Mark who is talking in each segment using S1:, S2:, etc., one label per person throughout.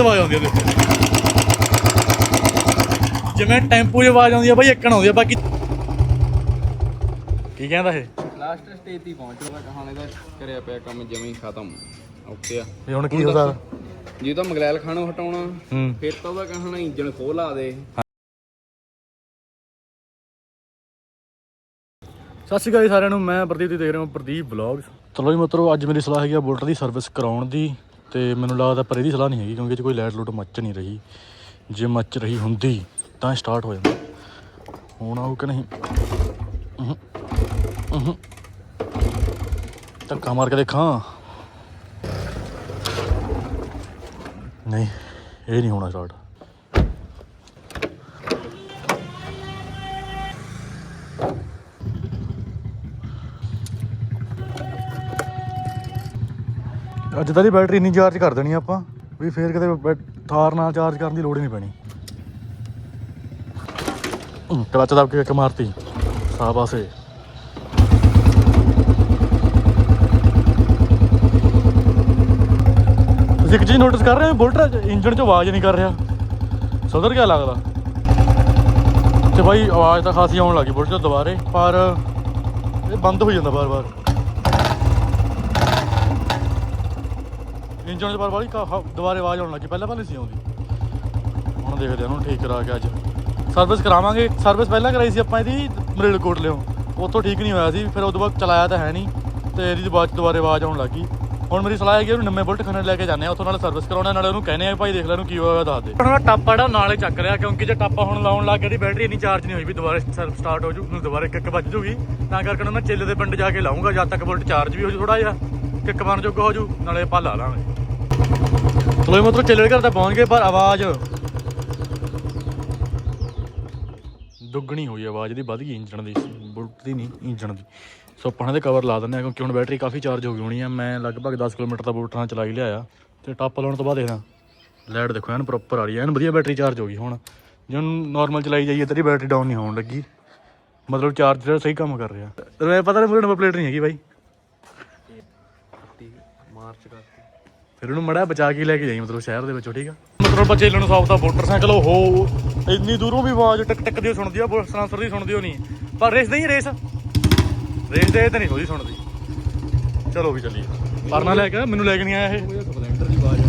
S1: ਆਵਾਜ਼ ਆਉਂਦੀ ਹੈ ਜਿਵੇਂ ਟੈਂਪੂ 'ਚ ਆਵਾਜ਼ ਆਉਂਦੀ ਆ ਬਾਈ ਇੱਕਣ ਆਉਂਦੀ ਆ। ਬਾਕੀ ਕੀ ਕਹਿੰਦਾ ਇਹ
S2: ਲਾਸਟ ਸਟੇਜ ਤੇ ਪਹੁੰਚ ਚੁੱਕਾ ਕਹਾਣੀ ਦਾ ਕਰਿਆ ਪਿਆ ਕੰਮ ਜਮੇ ਹੀ ਖਤਮ। ਓਕੇ ਆ
S1: ਇਹ ਹੁਣ ਕੀ ਹੋ ਸਕਦਾ
S2: ਜੇ ਤਾਂ ਮਗਲੈਲ ਖਾਣੋਂ ਹਟਾਉਣਾ ਫਿਰ ਤਾਂ ਉਹਦਾ ਕਹਾਣਾ ਇੰਜਣ ਖੋਲ ਲਾ ਦੇ।
S1: ਸਤਿ ਸ਼੍ਰੀ ਅਕਾਲ ਜੀ ਸਾਰਿਆਂ ਨੂੰ, ਮੈਂ ਪ੍ਰਦੀਪ, ਤੁਸੀਂ ਦੇਖ ਰਹੇ ਹੋ ਪ੍ਰਦੀਪ ਵਲੌਗਸ। ਚਲੋ ਜੀ ਮਿੱਤਰੋ, ਅੱਜ ਮੇਰੀ ਸਲਾਹ ਹੈਗੀ ਆ ਬੁਲਟ ਦੀ ਸਰਵਿਸ ਕਰਾਉਣ ਦੀ। ਤੇ ਮੈਨੂੰ ਲੱਗਦਾ ਪਰ ਇਹਦੀ ਸਲਾਹ ਨਹੀਂ ਹੈਗੀ ਕਿਉਂਕਿ ਇਹ 'ਚ ਕੋਈ ਲਾਈਟ ਲੂਟ ਮੱਚ ਨਹੀਂ ਰਹੀ। ਜੇ ਮੱਚ ਰਹੀ ਹੁੰਦੀ ਤਾਂ ਸਟਾਰਟ ਹੋ ਜਾਂਦਾ। ਹੁਣ ਆਊ ਕਿ ਨਹੀਂ, ਧੱਕਾ ਮਾਰ ਕੇ ਦੇਖਾਂ। ਨਹੀਂ, ਇਹ ਨਹੀਂ ਹੋਣਾ ਸਟਾਰਟ। ਅੱਜ ਤਾਂ ਦੀ ਬੈਟਰੀ ਇੰਨੀ ਚਾਰਜ ਕਰ ਦੇਣੀ ਆਪਾਂ ਵੀ ਫੇਰ ਕਿਤੇ ਥਾਰ ਨਾਲ ਚਾਰਜ ਕਰਨ ਦੀ ਲੋੜ ਹੀ ਨਹੀਂ ਪੈਣੀ। ਕਲੱਚ ਦਬ ਕੇ ਇੱਕ ਮਾਰਤੀ ਸਾਹ ਪਾਸੇ। ਤੁਸੀਂ ਇੱਕ ਚੀਜ਼ ਨੋਟਿਸ ਕਰ ਰਹੇ ਹੋ, ਬੁਲਟ ਇੰਜਣ 'ਚ ਆਵਾਜ਼ ਨਹੀਂ ਕਰ ਰਿਹਾ। ਸੁਧਰ ਗਿਆ ਲੱਗਦਾ ਤੇ ਬਾਈ ਆਵਾਜ਼ ਤਾਂ ਖਾਸੀ ਆਉਣ ਲੱਗੀ ਬੁਲਟ 'ਚ ਦੁਬਾਰੇ, ਪਰ ਇਹ ਬੰਦ ਹੋ ਜਾਂਦਾ ਬਾਰ-ਬਾਰ। ਇੰਜਣ 'ਚ ਬਾਰ ਵਾਲੀ ਦੁਬਾਰੇ ਆਵਾਜ਼ ਆਉਣ ਲੱਗੀ, ਪਹਿਲਾਂ ਨਹੀਂ ਸੀ ਆਉਂਦੀ। ਹੁਣ ਦੇਖਦੇ ਹਾਂ ਉਹਨੂੰ ਠੀਕ ਕਰਾ ਕੇ ਅੱਜ ਸਰਵਿਸ ਕਰਾਵਾਂਗੇ। ਸਰਵਿਸ ਪਹਿਲਾਂ ਕਰਾਈ ਸੀ ਆਪਾਂ ਇਹਦੀ ਮਰੇਲਕੋਟ ਲਿਓ, ਉੱਥੋਂ ਠੀਕ ਨਹੀਂ ਹੋਇਆ ਸੀ। ਫਿਰ ਉਹ ਤੋਂ ਬਾਅਦ ਚਲਾਇਆ ਤਾਂ ਹੈ ਨਹੀਂ ਅਤੇ ਇਹਦੀ ਬਾਅਦ 'ਚ ਦੁਬਾਰੇ ਆਵਾਜ਼ ਆਉਣ ਲੱਗ ਗਈ। ਹੁਣ ਮੇਰੀ ਸਲਾਹ ਹੈਗੀ ਉਹਨੂੰ ਨਵੇਂ ਬੁਲਟ ਖਾਨੇ ਲੈ ਕੇ ਜਾਂਦੇ ਹਾਂ, ਉੱਥੋਂ ਨਾਲ ਸਰਵਿਸ ਕਰਾਉਣਾ, ਨਾਲੇ ਉਹਨੂੰ ਕਹਿੰਦੇ ਆ ਭਾਈ ਦੇਖ ਲੈ ਇਹਨੂੰ ਕੀ ਹੋਇਆ ਦੱਸ ਦੇ। ਹੁਣ ਟਾਪਾ ਜਿਹੜਾ ਨਾਲੇ ਚੱਕ ਰਿਹਾ ਕਿਉਂਕਿ ਜੇ ਟਾਪਾ ਹੁਣ ਲਾਉਣ ਲੱਗ ਗਿਆ ਇਹਦੀ ਬੈਟਰੀ ਇੰਨੀ ਚਾਰਜ ਨਹੀਂ ਹੋਈ ਵੀ ਦੁਬਾਰਾ ਸਟਾਰਟ ਹੋ ਜੂ, ਦੁਬਾਰਾ ਕਿੱਕ ਵੱਜ ਜੂਗੀ। ਤਾਂ ਕਰਕੇ ਹੁਣ ਮੈਂ ਚੇਲੇ ਦੇ ਪਿੰਡ ਜਾ ਕੇ ਲਾਊਂਗਾ, ਜਦ ਤੱਕ ਬੁਲਟ ਚਾਰਜ ਵੀ ਹੋ ਜੂ, ਥੋੜ੍ਹਾ ਜਿਹਾ ਕਿੱਕ ਮਾਰਨ ਜੋਗਾ ਹੋ ਜੂ, ਨਾਲੇ ਆਪਾਂ ਲਾ ਲਾਂਗੇ। ਚਲੋ ਮਤਲਬ ਚੇਲੇ ਦੇ ਘਰ ਤਾਂ ਪਹੁੰਚ ਗਏ, ਪਰ ਆਵਾਜ਼ ਦੁੱਗਣੀ ਹੋਈ। ਆਵਾਜ਼ ਇਹਦੀ ਵੱਧ ਗਈ ਇੰਜਣ ਦੀ, ਬੁਲਟ ਦੀ ਨਹੀਂ ਇੰਜਣ ਦੀ। ਸੋ ਆਪਾਂ ਦੇ ਕਵਰ ਲਾ ਦਿੰਦੇ ਹਾਂ ਕਿਉਂਕਿ ਹੁਣ ਬੈਟਰੀ ਕਾਫੀ ਚਾਰਜ ਹੋ ਗਈ ਹੋਣੀ ਆ। ਮੈਂ ਲਗਭਗ 10 ਕਿਲੋਮੀਟਰ ਦਾ ਬੁਲਟ ਨਾਲ ਚਲਾ ਹੀ ਲਿਆਇਆ ਅਤੇ ਟਾਪਾ ਲਾਉਣ ਤੋਂ ਬਾਅਦ ਦੇਖਦਾ ਲਾਈਟ ਦੇਖੋ ਐਨ ਪ੍ਰੋਪਰ ਆ ਰਹੀ ਹੈ, ਐਨ ਵਧੀਆ ਬੈਟਰੀ ਚਾਰਜ ਹੋ ਗਈ। ਹੁਣ ਜੇ ਹੁਣ ਨੋਰਮਲ ਚਲਾਈ ਜਾਈਏ ਤੇਰੀ ਬੈਟਰੀ ਡਾਊਨ ਨਹੀਂ ਹੋਣ ਲੱਗੀ, ਮਤਲਬ ਚਾਰਜਰ ਸਹੀ ਕੰਮ ਕਰ ਰਿਹਾ। ਪਤਾ ਨਹੀਂ ਨੰਬਰ ਪਲੇਟ ਨਹੀਂ ਹੈਗੀ ਬਾਈ,
S2: ਮਾਰਚ ਕਰਤੀ
S1: ਫਿਰ ਉਹਨੂੰ ਮੜਾ ਬਚਾ ਕੇ ਲੈ ਕੇ ਜਾਈ ਮਤਲਬ ਸ਼ਹਿਰ ਦੇ ਵਿੱਚੋਂ, ਠੀਕ ਆ। ਮਤਲਬ ਬੱਚੇ ਨੂੰ ਸੌਫ ਦਾ ਮੋਟਰਸਾਈਕਲ ਉਹ ਇੰਨੀ ਦੂਰੋਂ ਵੀ ਆਵਾਜ਼ ਟਕ ਟਕ ਦੀ ਸੁਣਦੀ ਆ, ਸਲਾਂਸਰ ਦੀ ਸੁਣਦੀ ਉਹ ਨਹੀਂ, ਪਰ ਰੇਸ ਨਹੀਂ ਰੇਸ ਦੇ ਤਾਂ ਨਹੀਂ ਉਹਦੀ ਸੁਣਦੀ। ਚਲੋ ਵੀ ਚੱਲੀਏ। ਪਰਨਾ ਲੈ ਕੇ ਮੈਨੂੰ ਲੈ ਕੇ ਨਹੀਂ ਆਇਆ ਇਹ
S2: ਸਪਲੈਂਡਰ ਦੀ ਆਵਾਜ਼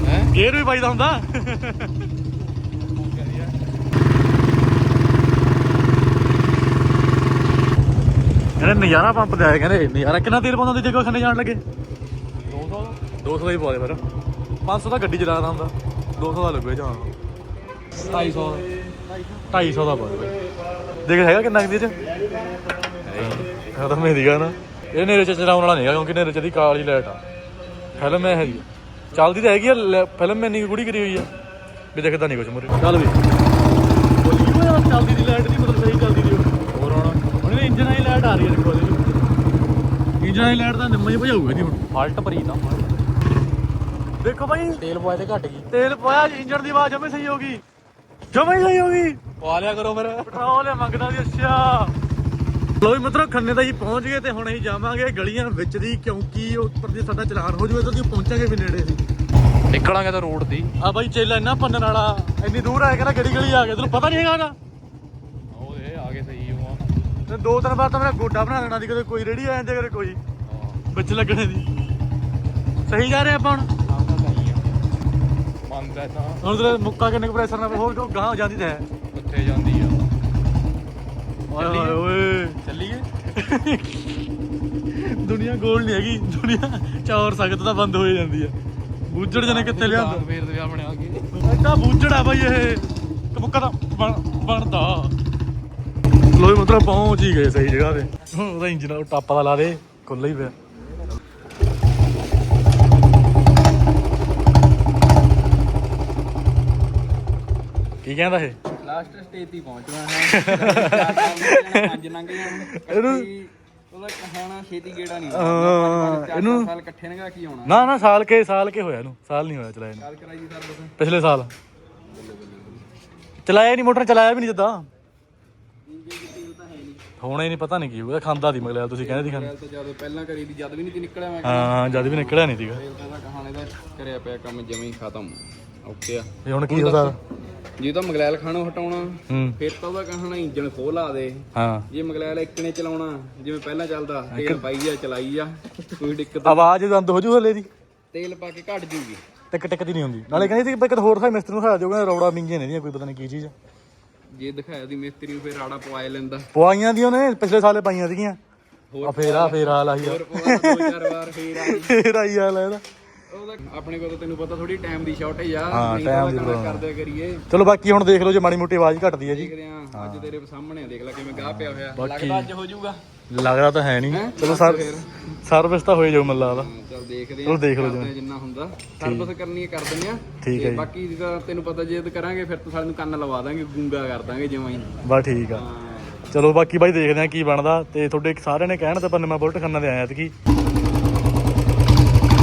S2: ਹੈ,
S1: ਗੇਅਰ ਵੀ ਪਾਈਦਾ ਹੁੰਦਾ। ਕਹਿੰਦੇ ਨਜ਼ਾਰਾ ਪੰਪ ਤੇ ਆਏ, ਕਹਿੰਦੇ ਨਜ਼ਾਰਾ। ਕਿੰਨਾ ਤੇਲ ਪਾਉਂਦਾ ਜੇ ਕੋਈ ਖੰਨੇ ਜਾਣ ਲੱਗੇ? 200 ਦਾ ਹੀ ਪਵਾ ਦੇ ਫਿਰ। 500 ਦਾ ਗੱਡੀ ਚਲਾਉਂਦਾ ਹੁੰਦਾ, 200 ਦਾ ਲੱਗੂਗਾ ਜਾਂ 250 ਦਾ ਪਾ ਦੇ। ਦੇਖ ਹੈਗਾ ਕਿੰਨਾ ਕੁ ਚ ਤਾਂ ਮੇਰੀਗਾ ਨਾ। ਇਹ ਨੇਰੇ ਚ ਚਲਾਉਣ ਵਾਲਾ ਨਹੀਂ ਹੈਗਾ ਕਿਉਂਕਿ ਨੇਰੇ ਚ ਦੀ ਕਾਲੀ ਲਾਈਟ ਆ। ਫਿਲਮ ਇਹ ਹੈਗੀ ਚੱਲਦੀ ਤਾਂ ਹੈਗੀ ਆ, ਫਿਲਮ ਇੰਨੀ ਗੂੜੀ ਕਰੀ ਹੋਈ ਆ ਵੀ ਦਿਖਦਾ ਨਹੀਂ ਕੁਛ ਮੂਹਰੇ। ਚੱਲ ਵੀ ਚੱਲਦੀ ਦੀ ਲਾਈਟ ਨਹੀਂ, ਮਤਲਬ ਸਹੀ ਚੱਲਦੀ ਦੀ ਹੋਰ। ਹੁਣ ਇੰਜਨ ਵਾਲੀ ਲਾਈਟ ਆ ਰਹੀ ਹੈ ਦੇਖੋ, ਇੰਜਨ ਵਾਲੀ ਲਾਈਟ ਤਾਂ ਨਿੰਮਾ ਹੀ ਭਜਾਊਗਾ ਜੀ। ਹੁਣ
S2: ਫਾਲਟ ਭਰੀ ਤਾਂ
S1: ਦੇਖੋ ਬਾਈ,
S2: ਤੇਲ ਪਵਾਏ ਤੇ ਘੱਟ ਗਈ।
S1: ਤੇਲ ਪਾਇਆ, ਇੰਜਣ ਦੀ ਆਵਾਜ਼ ਜਮੇ ਸਹੀ ਹੋ ਗਈ, ਜਮੇ ਸਹੀ ਹੋ ਗਈ।
S2: ਪਵਾ ਲਿਆ ਕਰੋ ਫਿਰ,
S1: ਪੈਟਰੋਲ ਮੰਗਦਾ ਸੀ। ਅੱਛਾ ਲੋ ਵੀ ਮਤਲਬ ਖੰਨੇ ਤਾਂ ਜੀ ਪਹੁੰਚ ਗਏ ਤੇ ਹੁਣ ਅਸੀਂ ਜਾਵਾਂਗੇ ਗਲੀਆਂ ਵਿੱਚ ਦੀ, ਕਿਉਂਕਿ ਉੱਪਰ ਦੀ ਸਾਡਾ ਚਲਾਨ ਹੋ ਜਾਵੇ ਤਾਂ ਅਸੀਂ ਪਹੁੰਚਾਂਗੇ ਵੀ ਨੇੜੇ ਸੀ।
S2: ਨਿਕਲਾਂਗੇ ਤਾਂ ਰੋਡ ਦੀ।
S1: ਆ ਬਾਈ ਚੇਲਾ ਇੰਨਾ ਭੰਨਣ ਵਾਲਾ, ਇੰਨੀ ਦੂਰ ਆਇਆ ਕਹਿੰਦਾ ਕਿਹੜੀ ਗਲੀ ਆ ਗਏ, ਤੈਨੂੰ ਪਤਾ ਨਹੀਂ ਹੈਗਾ।
S2: ਉਹ ਇਹ ਆ ਗਏ ਸਹੀ ਉਹ
S1: ਤੇ 2-3 ਵਾਰ ਤਾਂ ਮੇਰਾ ਗੋਡਾ ਬਣਾ ਦੇਣਾ ਸੀ, ਕਦੇ ਕੋਈ ਰੇੜੀ ਆ ਜਾਂਦੇ, ਕਦੇ ਕੋਈ ਵਿੱਚ ਲੱਗਣੇ ਦੀ। ਸਹੀ ਜਾ ਰਹੇ ਆਪਾਂ ਹੁਣ,
S2: ਮੰਨਦਾ ਤਾਂ
S1: ਹੁਣ ਤੇਰੇ ਮੁੱਕਾ ਕਿੰਨੇ ਪ੍ਰੈਸ਼ਰ ਨਾਲ ਹੋਰ ਗਾਂਹ ਜਾਂਦੀ ਤਾਂ ਹੈ।
S2: ਉੱਥੇ ਜਾਂਦੀ ਆ।
S1: ਓਏ ਓਏ
S2: ਚੱਲੀਏ।
S1: ਦੁਨੀਆ ਗੋਲ ਨਹੀਂ ਹੈਗੀ, ਦੁਨੀਆ ਚੌਰ ਸਖਤ ਤਾਂ ਬੰਦ ਹੋ ਜਾਂਦੀ ਆ। ਬੂਝੜ ਜਨੇ ਕਿੱਥੇ ਲਿਆਂਦਾ,
S2: ਫੇਰ ਤੇ ਵਿਆਹ ਬਣਿਆ ਕੇ
S1: ਐਡਾ ਬੂਝੜ ਆ ਬਾਈ ਇਹ ਕਬੁੱਕਾ ਤਾਂ ਬਣਦਾ। ਲੋ ਮਤਲਬ ਪਹੁੰਚ ਹੀ ਗਏ ਸਹੀ ਜਗ੍ਹਾ ਤੇ। ਉਹਦਾ ਇੰਜਨ ਟਾਪਾ ਦਾ ਲਾ ਦੇ, ਖੁੱਲ੍ਹਾ ਹੀ ਪਿਆ। ਕੀ ਕਹਿੰਦਾ ਇਹ
S2: ਲਾਸਟ ਸਟੇਜ ਤੇ ਪਹੁੰਚ ਗਏ ਹਾਂ। 5 ਲੰਘ ਜਾਣ ਉਹਦਾ ਕਹਾਣਾ ਛੇਤੀ ਗੇੜਾ ਨਹੀਂ। ਇਹਨੂੰ ਸਾਲ ਇਕੱਠੇ ਨਗਾ ਕੀ ਆਉਣਾ।
S1: ਨਾ ਸਾਲ ਕੇ ਹੋਇਆ ਇਹਨੂੰ, ਸਾਲ ਨਹੀਂ ਹੋਇਆ ਚਲਾਇਆ
S2: ਸਾਲ ਕਰਾਈ ਜੀ ਸਰਵਿਸ
S1: ਪਿਛਲੇ ਸਾਲ। ਚਲਾਇਆ ਨਹੀਂ ਮੋਟਰ, ਚਲਾਇਆ ਵੀ ਨਹੀਂ ਜਿੱਦਾਂ। ਹੋਣਾ ਹੀ ਨਹੀਂ, ਪਤਾ ਨਹੀਂ ਕੀ ਹੋਇਆ, ਖਾਂਦਾ ਦੀ ਮਗਲਿਆ ਤੁਸੀਂ ਕਹਿੰਦੇ ਸੀ ਖਾਂਦਾ।
S2: ਤਾਂ ਜਦੋਂ ਪਹਿਲਾਂ ਕਰੀ ਦੀ ਜਦ ਵੀ ਨਹੀਂ ਨਿਕਲਿਆ ਮੈਂ
S1: ਹਾਂ ਜਦ ਵੀ ਨਿਕਲਿਆ ਨਹੀਂ ਸੀਗਾ।
S2: ਤੇਲ ਤਾਂ ਕਹਾਣੇ ਦਾ ਕਰਿਆ ਪਿਆ ਕੰਮ ਜਮੇ ਹੀ ਖਤਮ। ਓਕੇ ਆ
S1: ਇਹ ਹੁਣ ਕੀ ਹੁੰਦਾ?
S2: ਜੇ ਤਾਂ ਮਗਲੈਲ ਖਾਣੋਂ ਹਟਾਉਣਾ
S1: ਹੂੰ
S2: ਫਿਰ ਤਾਂ ਉਹਦਾ ਕਹਾਣਾ ਇੰਜਣ ਖੋਲ ਲਾ ਦੇ।
S1: ਹਾਂ
S2: ਜੇ ਮਗਲੈਲ ਇੱਕਨੇ ਚਲਾਉਣਾ ਜਿਵੇਂ ਪਹਿਲਾਂ ਚੱਲਦਾ, ਤੇਲ ਪਾਈ ਜਾ ਚਲਾਈ ਜਾ, ਕੋਈ ਦਿੱਕਤ
S1: ਆਵਾਜ਼ ਬੰਦ ਹੋ ਜੂ ਹਲੇ ਦੀ,
S2: ਤੇਲ ਪਾ ਕੇ ਘਟ ਜੂਗੀ,
S1: ਟਿਕ ਟਿਕ ਦੀ ਨਹੀਂ ਹੁੰਦੀ। ਨਾਲੇ ਕਹਿੰਦੀ ਸੀ ਇੱਕ ਹੋਰ ਥਾਂ ਮਿਸਤਰੀ ਨੂੰ ਖਾ ਜਾਊਗਾ, ਰੌੜਾ ਮਿੰਗੀਆਂ ਨੇ ਕੋਈ ਪਤਾ ਨਹੀਂ ਕੀ ਚੀਜ਼।
S2: ਜੇ ਦਿਖਾਇਆ ਦੀ ਮਿਸਤਰੀ ਨੂੰ ਫਿਰ ਰਾੜਾ ਪਵਾਏ ਲੈਂਦਾ।
S1: ਪਵਾਈਆਂ ਦੀ ਉਹਨੇ ਪਿਛਲੇ ਸਾਲੇ ਪਾਈਆਂ ਸੀਗੀਆਂ। ਆ ਫੇਰ ਆ ਲਾਈ
S2: ਹੋਰ ਪਵਾ 2-4 ਵਾਰ ਫੇਰ ਆ
S1: ਫੇਰ ਆਈ ਆ ਲੈ ਇਹਦਾ।
S2: ਉਹਦਾ ਆਪਣੇ ਕੋਲ ਤਾਂ ਤੈਨੂੰ ਪਤਾ ਥੋੜੀ ਟਾਈਮ ਦੀ ਸ਼ਾਰਟੇਜ ਆ,
S1: ਹਾਂ,
S2: ਨਹੀਂ
S1: time
S2: ਤਾਂ
S1: ਦੀ
S2: ਕੰਮ ਕਰਦੇ ਕਰੀਏ।
S1: ਚਲੋ ਬਾਕੀ ਹੁਣ ਦੇਖ ਲਓ ਜੇ ਮਾੜੀ ਮੋਟੀ ਆਵਾਜ਼ ਘਟਦੀ ਹੈ ਜੀ।
S2: ਦੇਖਦੇ ਆ ਅੱਜ ਤੇਰੇ ਸਾਹਮਣੇ ਦੇਖ ਲੈ ਕਿਵੇਂ ਗਾਹ ਪਿਆ ਹੋਇਆ।
S1: ਬਾਕੀ-
S2: ਲੱਗਦਾ ਅੱਜ ਹੋ ਜਾਊਗਾ,
S1: ਲੱਗਦਾ ਤਾਂ ਹੈ ਨਹੀਂ।
S2: ਹੈਂ?
S1: ਚਲੋ
S2: ਫਿਰ
S1: ਸਰਵਿਸ ਤਾਂ ਹੋਈ ਜਾਊ ਮੈਨੂੰ ਲੱਗਦਾ।
S2: ਚੱਲ ਦੇਖਦੇ
S1: ਚਲੋ
S2: ਆ,
S1: ਦੇਖ ਲਓ
S2: ਕਰਦੇ ਆ ਜਿੰਨਾ ਹੁੰਦਾ ਸਰਵਿਸ ਕਰਨੀ ਹੈ ਕਰ ਦਿੰਦੇ ਆ।
S1: ਠੀਕ ਹੈ
S2: ਤੇ
S1: ਜੀ।
S2: ਬਾਕੀ ਜਿੱਦਾਂ ਤੈਨੂੰ ਪਤਾ ਜੇ ਕਰਾਂਗੇ ਫਿਰ ਤਾਂ ਸਾਨੂੰ ਕੰਨ ਲਵਾ ਦਾਂਗੇ, ਗੂੰਗਾ ਕਰ ਦਾਂਗੇ ਜਿਵੇਂ ਹੀ।
S1: ਬਸ ਠੀਕ ਆ।
S2: ਹਾਂ
S1: ਚਲੋ ਬਾਕੀ ਬਾਈ ਦੇਖਦੇ ਆ ਕੀ ਬਣਦਾ। ਤੇ ਤੁਹਾਡੇ ਸਾਰਿਆਂ ਨੇ ਕਹਿਣ ਤੇ ਪਰ ਮੈਂ ਬੁਲਟ ਖੰਨਾ ਤੇ ਆਇਆ ਐਤਕੀ।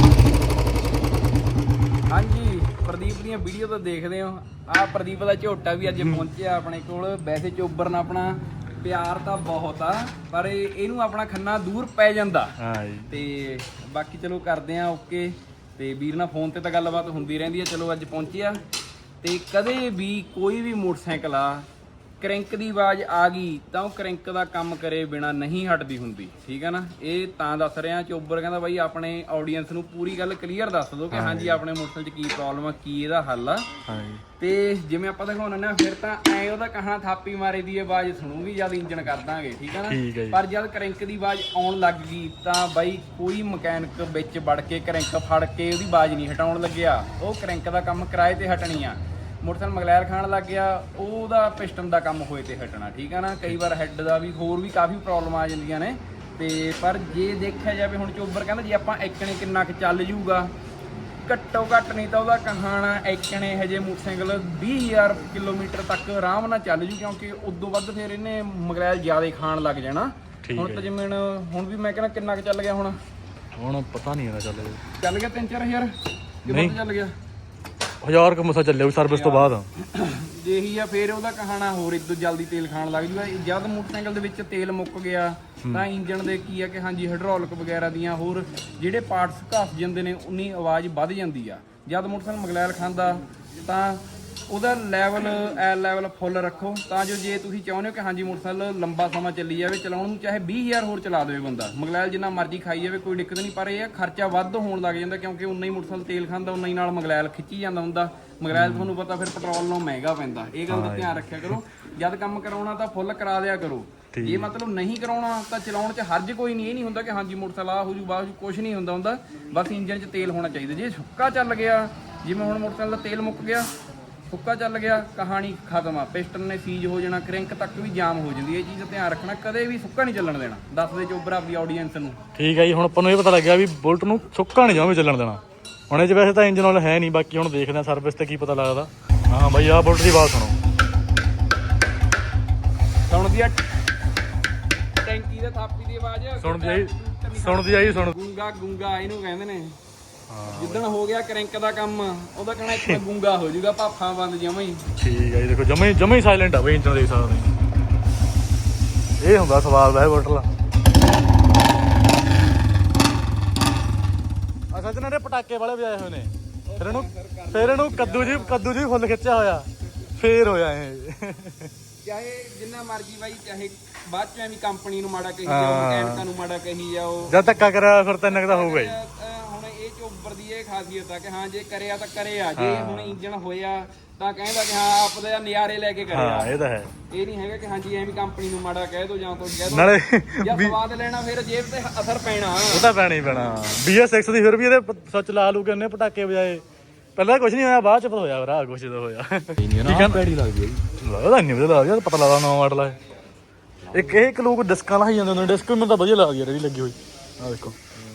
S2: ਹਾਂਜੀ ਪ੍ਰਦੀਪ ਦੀਆਂ ਵੀਡੀਓ ਤਾਂ ਦੇਖਦੇ ਹੋ। ਆ ਪ੍ਰਦੀਪ ਦਾ ਝੋਟਾ ਵੀ ਅੱਜ ਪਹੁੰਚਿਆ ਆਪਣੇ ਕੋਲ। ਵੈਸੇ ਚੋਬਰ ਨਾਲ ਆਪਣਾ ਪਿਆਰ ਤਾਂ ਬਹੁਤ ਆ, ਪਰ ਇਹਨੂੰ ਆਪਣਾ ਖੰਨਾ ਦੂਰ ਪੈ ਜਾਂਦਾ।
S1: ਹਾਂ ਜੀ।
S2: ਤੇ ਬਾਕੀ ਚਲੋ ਕਰਦੇ ਆ ਓਕੇ। ਤੇ ਵੀਰ ਨਾਲ ਫੋਨ ਤੇ ਤਾਂ ਗੱਲਬਾਤ ਹੁੰਦੀ ਰਹਿੰਦੀ ਆ। ਚਲੋ ਅੱਜ ਪਹੁੰਚਿਆ ਤੇ ਕਦੇ ਵੀ ਕੋਈ ਵੀ ਮੋਟਰਸਾਈਕਲ ਆ ਕ੍ਰੈਂਕ ਦੀ ਆਵਾਜ਼ ਆ ਗਈ ਤਾਂ ਉਹ ਕ੍ਰੈਂਕ ਦਾ ਕੰਮ ਕਰੇ ਬਿਨਾ ਨਹੀਂ ਹਟਦੀ ਹੁੰਦੀ, ਠੀਕ ਹੈ ਨਾ। ਇਹ ਤਾਂ ਦੱਸ ਰਿਹਾ ਚੋਬਰ ਕਹਿੰਦਾ ਬਾਈ ਆਪਣੇ ਆਡੀਅנס ਨੂੰ ਪੂਰੀ ਗੱਲ ਕਲੀਅਰ ਦੱਸ ਦਿਓ ਕਿ ਹਾਂਜੀ ਆਪਣੇ ਮੋਟਰਸਾਈਕਲ 'ਚ ਕੀ ਪ੍ਰੋਬਲਮ ਆ, ਕੀ ਇਹਦਾ ਹੱਲ ਆ।
S1: ਹਾਂ ਜੀ।
S2: ਤੇ ਜਿਵੇਂ ਆਪਾਂ ਦਿਖਾਉਣਾ ਨਾ ਫਿਰ ਤਾਂ ਐ ਉਹਦਾ ਕਹਾਂ ਥਾਪੀ ਮਾਰੇ ਦੀ ਆਵਾਜ਼ ਸੁਣੂਗੀ ਜਦ ਇੰਜਣ ਕਰ ਦਾਂਗੇ, ਠੀਕ ਹੈ ਨਾ।
S1: ਠੀਕ ਹੈ ਜੀ।
S2: ਪਰ ਜਦ ਕ੍ਰੈਂਕ ਦੀ ਆਵਾਜ਼ ਆਉਣ ਲੱਗ ਗਈ ਤਾਂ ਬਾਈ ਕੋਈ ਮਕੈਨਿਕ ਵਿੱਚ ਵੜ ਕੇ ਕ੍ਰੈਂਕ ਫੜ ਕੇ ਉਹਦੀ ਆਵਾਜ਼ ਨਹੀਂ ਹਟਾਉਣ ਲੱਗਿਆ। ਉਹ ਕ੍ਰੈਂਕ ਦਾ ਕੰਮ ਕਿਰਾਏ ਤੇ ਹਟਣੀ ਆ। ਮੋਟਰਸਾਈਕਲ ਮਗਲੈਰ ਖਾਣ ਲੱਗ ਗਿਆ, ਉਹਦਾ ਪਿਸਟਨ ਦਾ ਕੰਮ ਹੋਏ ਤੇ ਹਟਣਾ, ਠੀਕ ਹੈ ਨਾ। ਕਈ ਵਾਰ ਹੈੱਡ ਦਾ ਵੀ ਹੋਰ ਵੀ ਕਾਫੀ ਪ੍ਰੋਬਲਮ ਆ ਜਾਂਦੀਆਂ ਨੇ। ਤੇ ਪਰ ਜੇ ਦੇਖਿਆ ਜਾਵੇ ਹੁਣ ਚੋਬਰ ਕਹਿੰਦਾ ਜੇ ਆਪਾਂ ਐਕਣੇ ਕਿੰਨਾ ਕੁ ਚੱਲ ਜੂਗਾ, ਘੱਟੋ ਘੱਟ ਨਹੀਂ ਤਾਂ ਉਹਦਾ ਕਹਾਣਾ ਐਕਣੇ ਹਜੇ ਮੋਟਰਸਾਈਕਲ 20,000 ਕਿਲੋਮੀਟਰ ਤੱਕ ਆਰਾਮ ਨਾਲ ਚੱਲ ਜੂ, ਕਿਉਂਕਿ ਉਦੋਂ ਵੱਧ ਫਿਰ ਇਹਨੇ ਮਗਲੈਰ ਜ਼ਿਆਦਾ ਖਾਣ ਲੱਗ ਜਾਣਾ। ਹੁਣ ਤਾਂ ਜਿਵੇਂ ਹੁਣ ਵੀ ਮੈਂ ਕਹਿੰਦਾ ਕਿੰਨਾ ਕੁ ਚੱਲ ਗਿਆ ਹੁਣ
S1: ਪਤਾ ਨਹੀਂ ਇਹਦਾ
S2: ਚੱਲ ਗਿਆ 3-4 ਹਜ਼ਾਰ
S1: ਨਹੀਂ
S2: ਚੱਲ ਗਿਆ।
S1: 1000 ਕੁ ਮਸਾ ਚੱਲਿਆ ਸਰਵਿਸ ਤੋਂ ਬਾਅਦ।
S2: ਜੇ ਇਹੀ ਆ ਫਿਰ ਉਹਦਾ ਕਹਾਣਾ ਹੋਰ ਇਦੋਂ ਜਲਦੀ ਤੇਲ ਖਾਣ ਲੱਗ ਜੂਗਾ। ਜਦ ਮੋਟਰਸਾਈਕਲ ਦੇ ਵਿੱਚ ਤੇਲ ਮੁੱਕ ਗਿਆ ਤਾਂ ਇੰਜਣ ਦੇ ਕੀ ਆ ਕਿ ਹਾਂਜੀ ਹਾਈਡ੍ਰੋਲਿਕ ਵਗੈਰਾ ਦੀਆਂ ਹੋਰ ਜਿਹੜੇ ਪਾਰਟਸ ਘਸ ਜਾਂਦੇ ਨੇ ਉਨੀ ਆਵਾਜ਼ ਵੱਧ ਜਾਂਦੀ ਆ। ਜਦ ਮੋਟਰਸਾਈਕਲ ਮਗਲੈਲ ਖਾਂਦਾ ਤਾਂ ਉਹਦਾ ਲੈਵਲ ਫੁੱਲ ਰੱਖੋ ਤਾਂ ਜੋ ਜੇ ਤੁਸੀਂ ਚਾਹੁੰਦੇ ਹੋ ਕਿ ਹਾਂਜੀ ਮੋਟਰਸਾਈਕਲ ਲੰਬਾ ਸਮਾਂ ਚੱਲੀ ਜਾਵੇ, ਚਲਾਉਣ ਨੂੰ ਚਾਹੇ 20,000 ਹੋਰ ਚਲਾ ਦੇਵੇ ਬੰਦਾ, ਮਗਲੈਲ ਜਿੰਨਾ ਮਰਜ਼ੀ ਖਾਈ ਜਾਵੇ ਕੋਈ ਦਿੱਕਤ ਨਹੀਂ। ਪਰ ਇਹ ਆ ਖਰਚਾ ਵੱਧ ਹੋਣ ਲੱਗ ਜਾਂਦਾ ਕਿਉਂਕਿ ਉਨਾ ਹੀ ਮੋਟਰਸਾਈਕਲ ਤੇਲ ਖਾਂਦਾ ਉਨਾ ਹੀ ਨਾਲ ਮਗਲੈਲ ਖਿੱਚੀ ਜਾਂਦਾ ਹੁੰਦਾ। ਮਗਲੈਲ ਤੁਹਾਨੂੰ ਪਤਾ ਫਿਰ ਪੈਟਰੋਲ ਨਾਲੋਂ ਮਹਿੰਗਾ ਪੈਂਦਾ। ਇਹ ਗੱਲ ਦਾ ਧਿਆਨ ਰੱਖਿਆ ਕਰੋ। ਜਦ ਕੰਮ ਕਰਾਉਣਾ ਤਾਂ ਫੁੱਲ ਕਰਾ ਦਿਆ ਕਰੋ। ਜੇ ਮਤਲਬ ਨਹੀਂ ਕਰਾਉਣਾ ਤਾਂ ਚਲਾਉਣ 'ਚ ਹਰਜ ਕੋਈ ਨਹੀਂ। ਇਹ ਨਹੀਂ ਹੁੰਦਾ ਕਿ ਹਾਂਜੀ ਮੋਟਰਸਾਈਕਲ ਆ ਹੋ ਜੂ ਬਾਹਰ ਕੁਝ ਨਹੀਂ ਹੁੰਦਾ। ਬਸ ਇੰਜਨ 'ਚ ਤੇਲ ਹੋਣਾ ਚਾਹੀਦਾ। ਜੇ ਸੁੱਕਾ ਚੱਲ ਗਿਆ, ਜਿਵੇਂ ਹੁਣ ਮੋਟਰਸਾਈਕਲ ਦਾ ਤੇਲ ਮੁੱਕ ਗਿਆ, ਸੁੱਕਾ ਚੱਲ ਗਿਆ, ਕਹਾਣੀ ਖਤਮ ਆ। ਪਿਸਟਨ ਨੇ ਸੀਜ ਹੋ ਜਾਣਾ, ਕ੍ਰੈਂਕ ਤੱਕ ਵੀ ਜਾਮ ਹੋ ਜਾਂਦੀ ਹੈ। ਇਹ ਚੀਜ਼ ਦਾ ਧਿਆਨ ਰੱਖਣਾ, ਕਦੇ ਵੀ ਸੁੱਕਾ ਨਹੀਂ ਚੱਲਣ ਦੇਣਾ। ਦੱਸ ਦੇ ਚੋਬਰ ਆਪਣੀ ਆਡੀਅנס ਨੂੰ।
S1: ਠੀਕ ਹੈ ਜੀ। ਹੁਣ ਆਪਾਂ ਨੂੰ ਇਹ ਪਤਾ ਲੱਗਿਆ ਵੀ ਬੁਲਟ ਨੂੰ ਸੁੱਕਾ ਨਹੀਂ ਜਾਵੇਂ ਚੱਲਣ ਦੇਣਾ। ਹੁਣ ਇਹ 'ਚ ਵੈਸੇ ਤਾਂ ਇੰਜਨ ਨਾਲ ਹੈ ਨਹੀਂ, ਬਾਕੀ ਹੁਣ ਦੇਖਦੇ ਹਾਂ ਸਰਵਿਸ ਤੇ ਕੀ ਪਤਾ ਲੱਗਦਾ। ਹਾਂ ਬਾਈ ਆਹ ਬੁਲਟ ਦੀ ਆਵਾਜ਼ ਸੁਣੋ।
S2: ਸੁਣਦੀ ਆ ਟੈਂਕੀ ਦੇ ਥਾਪੀ ਦੀ ਆਵਾਜ਼,
S1: ਸੁਣਦੀ ਆਈ
S2: ਗੂੰਗਾ ਇਹਨੂੰ ਕਹਿੰਦੇ ਨੇ। ਜਿੱਦਣ ਹੋ ਗਿਆ ਕ੍ਰੈਂਕ ਦਾ ਕੰਮ ਉਹਦਾ ਕਹਿਣਾ ਇੱਕ ਗੂੰਗਾ ਹੋ ਜਾਊਗਾ, ਭਾਫਾਂ ਬੰਦ ਜਮਾਂ ਹੀ।
S1: ਠੀਕ ਹੈ ਜੀ। ਦੇਖੋ ਜਮਾ ਹੀ ਸਾਇਲੈਂਟ ਆ ਬਈ ਇੰਜਨ, ਦੇਖ ਸਕਦੇ ਇਹ ਹੁੰਦਾ ਸਵਾਲ ਦਾ ਇਹ ਬੁਲਟ ਦਾ। ਅਸਲ 'ਚ ਨਾ ਪਟਾਕੇ ਵਾਲੇ ਵਜਾਏ ਹੋਏ ਨੇ, ਫਿਰ ਇਹਨੂੰ ਕੱਦੂ ਜੀ ਫੁੱਲ ਖਿੱਚਿਆ ਹੋਇਆ ਫੇਰ ਹੋਇਆ ਇਹ।
S2: ਚਾਹੇ ਜਿੰਨਾ ਮਰਜੀ ਬਾਈ, ਚਾਹੇ ਬਾਅਦ ਚ ਐਵੇਂ ਕੰਪਨੀ ਨੂੰ ਮਾੜਾ ਕਹੀ ਜਾਓ, ਮਕੈਨਿਕਾਂ ਨੂੰ ਮਾੜਾ ਕਹੀ ਜਾਓ,
S1: ਜਦ ਧੱਕਾ ਕਰਿਆ ਫਿਰ ਤਾਂ ਇੰਨਾ ਹੋਊਗਾ ਹੀ।
S2: ਹੁਣ ਇਹ ਚੋਬਰ ਦੀ ਇਹ ਖਾਸੀਅਤ ਆ ਕਿ ਹਾਂ ਜੇ ਕਰਿਆ ਤਾਂ ਕਰਿਆ, ਜੇ ਹੁਣ ਇੰਜਣ ਹੋਇਆ ਤਾਂ ਕਹਿੰਦਾ ਕਿ ਹਾਂ ਆਪਦੇ ਨਜ਼ਾਰੇ ਲੈ ਕੇ ਕਰਿਆ।
S1: ਹਾਂ ਇਹ ਤਾਂ ਹੈ।
S2: ਇਹ ਨਹੀਂ ਹੈਗਾ ਕਿ ਹਾਂਜੀ ਐਵੇਂ ਕੰਪਨੀ ਨੂੰ ਮਾੜਾ ਕਹਿ ਦੋ ਜਾਂ ਤੁਸੀਂ ਕਹਿ ਦੋ।
S1: ਨਾਲੇ
S2: ਜਾਂ ਸਵਾਦ ਲੈਣਾ ਫਿਰ ਜੇਬ ਤੇ ਅਸਰ ਪੈਣਾ।
S1: ਉਹ ਤਾਂ ਪੈਣਾ ਹੀ ਪੈਣਾ। BS6 ਦੀ ਫਿਰ ਵੀ ਇਹਦੇ ਸੱਚ ਲਾ ਲੂ ਕੇ ਉਹਨੇ ਪਟਾਕੇ ਵਜਾਏ। ਪਹਿਲਾਂ ਕੁਝ ਨਹੀਂ ਹੋਇਆ, ਬਾਅਦ ਚ ਪਤਾ ਹੋਇਆ ਭਰਾ ਕੁਛ ਜਦੋਂ ਹੋਇਆ।
S2: ਪੈੜੀ ਲੱਗਦੀ ਹੈ
S1: ਲੱਗਦਾ ਨਹੀਂ ਵਧੀਆ ਲੱਗਦਾ, ਪਤਾ ਲੱਗਦਾ ਨਵਾਂ ਮਾਡਲ ਹੈ। ਇੱਕ ਲੋਕ ਡਿਸਕਾਂ ਲਾਈ ਜਾਂਦੇ ਹੁੰਦੇ, ਡਿਸਕ ਮੈਨੂੰ ਤਾਂ ਵਧੀਆ ਲੱਗਦੀ ਯਾਰ ਇਹਦੀ ਲੱਗੀ ਹੋਈ। ਆਹ ਦੇਖੋ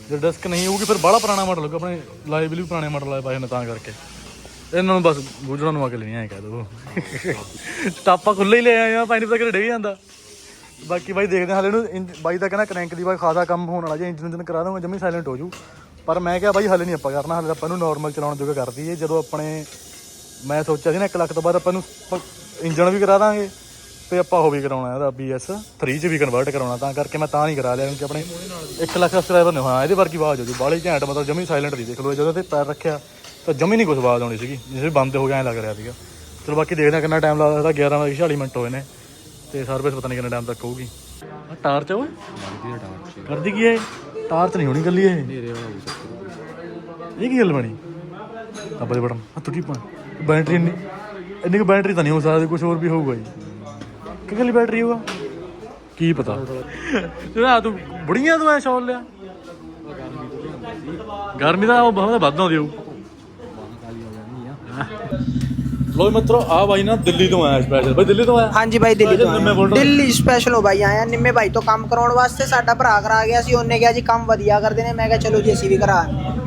S1: ਜੇ ਡਿਸਕ ਨਹੀਂ ਹੋਊਗੀ ਫਿਰ ਬਾਹਲਾ ਪੁਰਾਣਾ ਮਾਡਲ ਹੋਊਗਾ। ਆਪਣੇ ਲਾਈਵ ਵੀ ਪੁਰਾਣੇ ਮਾਡਲ ਆਏ ਪਾਏ ਨੇ ਤਾਂ ਕਰਕੇ ਇਹਨਾਂ ਨੂੰ ਬਸ ਗੁਜਰਾਂ ਨੂੰ ਆ ਕੇ ਲੈਣੀ ਐ ਕਹਿ ਦੋ। ਟਾਪਾ ਖੁੱਲੇ ਹੀ ਲੈ ਆਏ ਆ, ਪਾਣੀ ਪਤਾ ਕਿ ਡਿੱਗ ਜਾਂਦਾ। ਬਾਕੀ ਬਾਈ ਦੇਖਦੇ ਹਾਲੇ ਇਹਨੂੰ ਬਾਈ ਦਾ ਕਹਿੰਦਾ ਕ੍ਰੈਂਕ ਦੀ ਬਾਈ ਖਾਸਾ ਕੰਮ ਹੋਣ ਵਾਲਾ, ਜੇ ਇੰਜਨ ਕਰਾ ਦਵਾਂਗੇ ਜਮੀ ਸਾਇਲੈਂਟ ਹੋ ਜੂ। ਪਰ ਮੈਂ ਕਿਹਾ ਬਾਈ ਹਲੇ ਨਹੀਂ ਆਪਾਂ ਕਰਨਾ, ਹਲੇ ਆਪਾਂ ਇਹਨੂੰ ਨੋਰਮਲ ਚਲਾਉਣ ਜੋਗਾ ਕਰ ਦਈਏ। ਜਦੋਂ ਆਪਣੇ ਮੈਂ ਸੋਚਿਆ ਸੀ ਨਾ 1 ਲੱਖ ਤੋਂ ਬਾਅਦ ਆਪਾਂ ਇਹਨੂੰ ਇੰਜਣ ਵੀ ਕਰਾ ਦਾਂਗੇ ਤੇ ਆਪਾਂ ਉਹ ਵੀ ਕਰਾਉਣਾ ਇਹਦਾ BS 3 ਚ ਵੀ ਕਨਵਰਟ ਕਰਾਉਣਾ, ਤਾਂ ਕਰਕੇ ਮੈਂ ਤਾਂ ਨਹੀਂ ਕਰਾ ਲਿਆ ਕਿਉਂਕਿ ਆਪਣੇ 1 ਲੱਖ ਸਬਸਕ੍ਰਾਈਬਰ ਨੇ। ਹਾਂ ਇਹਦੇ ਵਰਗੀ ਆਵਾਜ਼ ਹੋ ਜੂ ਬਾਲੀ ਘੈਂਟ, ਮਤਲਬ ਜਮੀ ਸਾਇਲੈਂਟ ਦੀ। ਦੇਖ ਲਓ ਜਦੋਂ ਤੇ ਪੈਰ ਰੱਖਿਆ ਤਾਂ ਜਮੀ ਨਹੀਂ ਕੁਛ ਆਵਾਜ਼ ਆਉਣੀ ਸੀਗੀ, ਜਿਵੇਂ ਬੰਦ ਹੋ ਗਿਆ ਐਂ ਲੱਗ ਰਿਹਾ ਸੀਗਾ। ਚਲੋ ਬਾਕੀ ਦੇਖਦੇ ਹਾਂ ਕਿੰਨਾ ਟਾਈਮ ਲੱਗਦਾ। 11:46 ਮਿੰਟ ਹੋਏ ਨੇ ਤੇ ਸਰਵਿਸ ਪਤਾ ਨਹੀਂ ਕਿੰਨੇ ਟਾਈਮ ਤੱਕ ਹੋਊਗੀ। ਟਾਰਚ ਓਏ ਕਰਦੀ ਕੀ ਹੈ? ਟਾਰਚ ਨਹੀਂ ਹੋਣੀ ਗੱਲੀ ਇਹ ਕੀ ਗੱਲ ਬਣੀ? ਆਪਾਂ ਦੇ ਬਟਨ ਹੱਥ ਟੁੱਟੀ ਪਾ ਬੈਟਰੀ ਇੰਨੀ ਕੁ ਬੈਟਰੀ ਤਾਂ ਨਹੀਂ ਹੋ ਸਕਦੀ, ਕੁਛ ਹੋਰ ਵੀ ਹੋਊਗਾ ਜੀ। ਕਿ ਗੱਲੀ ਬੈਟਰੀ ਹੋਊਗਾ ਕੀ ਪਤਾ। ਤੂੰ ਬੁੜੀਆਂ ਤੂੰ ਐ ਸ਼ੌਲ ਲਿਆ, ਗਰਮੀ ਦਾ ਉਹ ਬਹੁਤ ਵੱਧ ਆਉਂਦੀ ਹੋਊ। लो मित्रों आ भाई ना दिल्ली तो आया स्पेशल। भाई दिल्ली तो आया?
S3: हाँ जी भाई दिल्ली तो आया। दिल्ली स्पेशल हो भाई आया। निम्मे भाई तो काम कराਉਣ ਵਾਸਤੇ ਸਾਡਾ ਭਰਾ ਕਰਾ ਗਿਆ ਸੀ, ਉਹਨੇ ਕਿਹਾ ਜੀ ਕੰਮ ਵਧੀਆ ਕਰਦੇ ਨੇ। ਮੈਂ ਕਿਹਾ ਚਲੋ ਜੀ ਅਸੀਂ ਵੀ ਕਰਾ।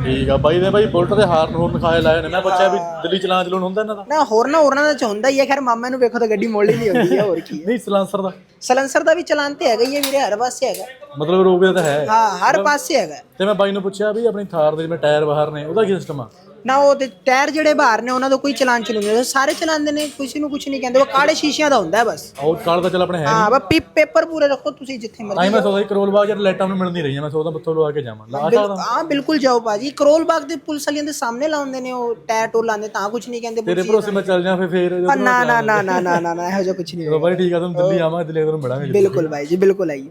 S1: ਠੀਕ ਆ ਬਾਈ ਨੇ ਬਾਈ ਬੁਲਟ ਦੇ ਹਾਰਨ ਹੋਰਨ ਖਾਏ ਲਾਏ ਨੇ। ਮੈਂ ਪੁੱਛਿਆ ਵੀ ਦਿੱਲੀ ਚਲਾਣ ਚਲਾਉਣ ਹੁੰਦਾ ਇਹਨਾਂ ਦਾ?
S3: ਨਾ ਹੋਰਨਾਂ ਦਾ ਹੁੰਦਾ ਹੀ ਹੈ। ਖੈਰ ਮਾਮੇ ਨੂੰ ਵੇਖੋ ਤਾਂ ਗੱਡੀ ਮੋੜੀ ਨਹੀਂ ਹੁੰਦੀ ਹੈ, ਹੋਰ ਕੀ ਹੈ।
S1: ਨਹੀਂ ਸਲੈਂਸਰ ਦਾ?
S3: ਸਲੈਂਸਰ ਦਾ ਵੀ ਚਲਾਨ ਤੇ ਹੈਗਾ ਹੀ ਹੈ ਵੀਰੇ, ਹਰ ਪਾਸੇ ਹੈਗਾ।
S1: ਮਤਲਬ ਰੋਕਦਾ ਤਾਂ ਹੈ?
S3: ਹਾਂ ਹਰ ਪਾਸੇ ਹੈਗਾ।
S1: ਤੇ ਮੈਂ ਬਾਈ ਨੂੰ ਪੁੱਛਿਆ ਵੀ ਆਪਣੀ ਥਾਰ ਦੇ ਜਿਵੇਂ ਟਾਇਰ ਬਾਹਰ ਨੇ ਉਹਦਾ ਕੀ ਸਿਸਟਮ ਆ?
S3: ਨਾ ਉਹ ਤੇ ਟਾਇਰ ਜਿਹੜੇ ਬਾਹਰ ਨੇ ਉਹਨਾਂ ਦਾ ਕੋਈ ਚਲਾਨ ਚਲੂੰਦੇ, ਸਾਰੇ ਚਲਾਉਂਦੇ ਨੇ, ਕਿਸੇ ਨੂੰ ਕੁਝ ਨਹੀਂ ਕਹਿੰਦੇ। ਉਹ ਕਾਲੇ ਸ਼ੀਸ਼ਿਆਂ ਦਾ ਹੁੰਦਾ ਬਸ।
S1: ਉਹ ਕਾਲ ਦਾ ਚੱਲ ਆਪਣੇ ਹੈ
S3: ਹਾਂ ਬਸ ਪੇਪਰ ਪੂਰੇ ਰੱਖੋ ਤੁਸੀਂ ਜਿੱਥੇ
S1: ਨਹੀਂ।
S3: ਮਰਜ਼ੀ।
S1: ਮੈਂ ਸੋਚਦਾ ਕਰੋਲ ਬਾਗ ਯਾਰ ਲਾਈਟਾਂ ਨੂੰ ਮਿਲ ਨਹੀਂ ਰਹੀਆਂ, ਮੈਂ ਸੋਚਦਾ ਬੱਥੋਂ ਲਵਾ ਕੇ ਜਾਵਾਂ। ਲਾ ਸਕਦਾ?
S3: ਹਾਂ ਬਿਲਕੁਲ ਜਾਓ ਭਾਜੀ। ਕਰੋਲ ਬਾਗ ਦੇ ਪੁਲਿਸ ਵਾਲਿਆਂ ਦੇ ਸਾਹਮਣੇ ਲਾਉਂਦੇ ਨੇ ਉਹ ਟਾਇਰ ਟੋਲ ਲਾਉਂਦੇ, ਤਾਂ ਕੁਝ ਨਹੀਂ ਕਹਿੰਦੇ।
S1: ਤੇਰੇ ਭਰੋਸੇ ਮੈਂ ਚੱਲ ਜਾ ਫਿਰ
S3: ਨਾ ਨਾ ਨਾ ਨਾ ਨਾ ਨਾ ਇਹੋ ਜਿਹਾ ਕੁਝ ਨਹੀਂ ਹੋਏਗਾ।
S1: ਬਾਈ ਠੀਕ ਆ, ਤੁਹਾਨੂੰ ਦਿੱਲੀ ਆਵਾਂਗੇ, ਦਿੱਲੀ ਤੁਹਾਨੂੰ ਮਿਲਾਂਗੇ।
S3: ਬਿਲਕੁਲ ਭਾਈ ਜੀ ਬਿਲਕੁਲ ਆਈਏ।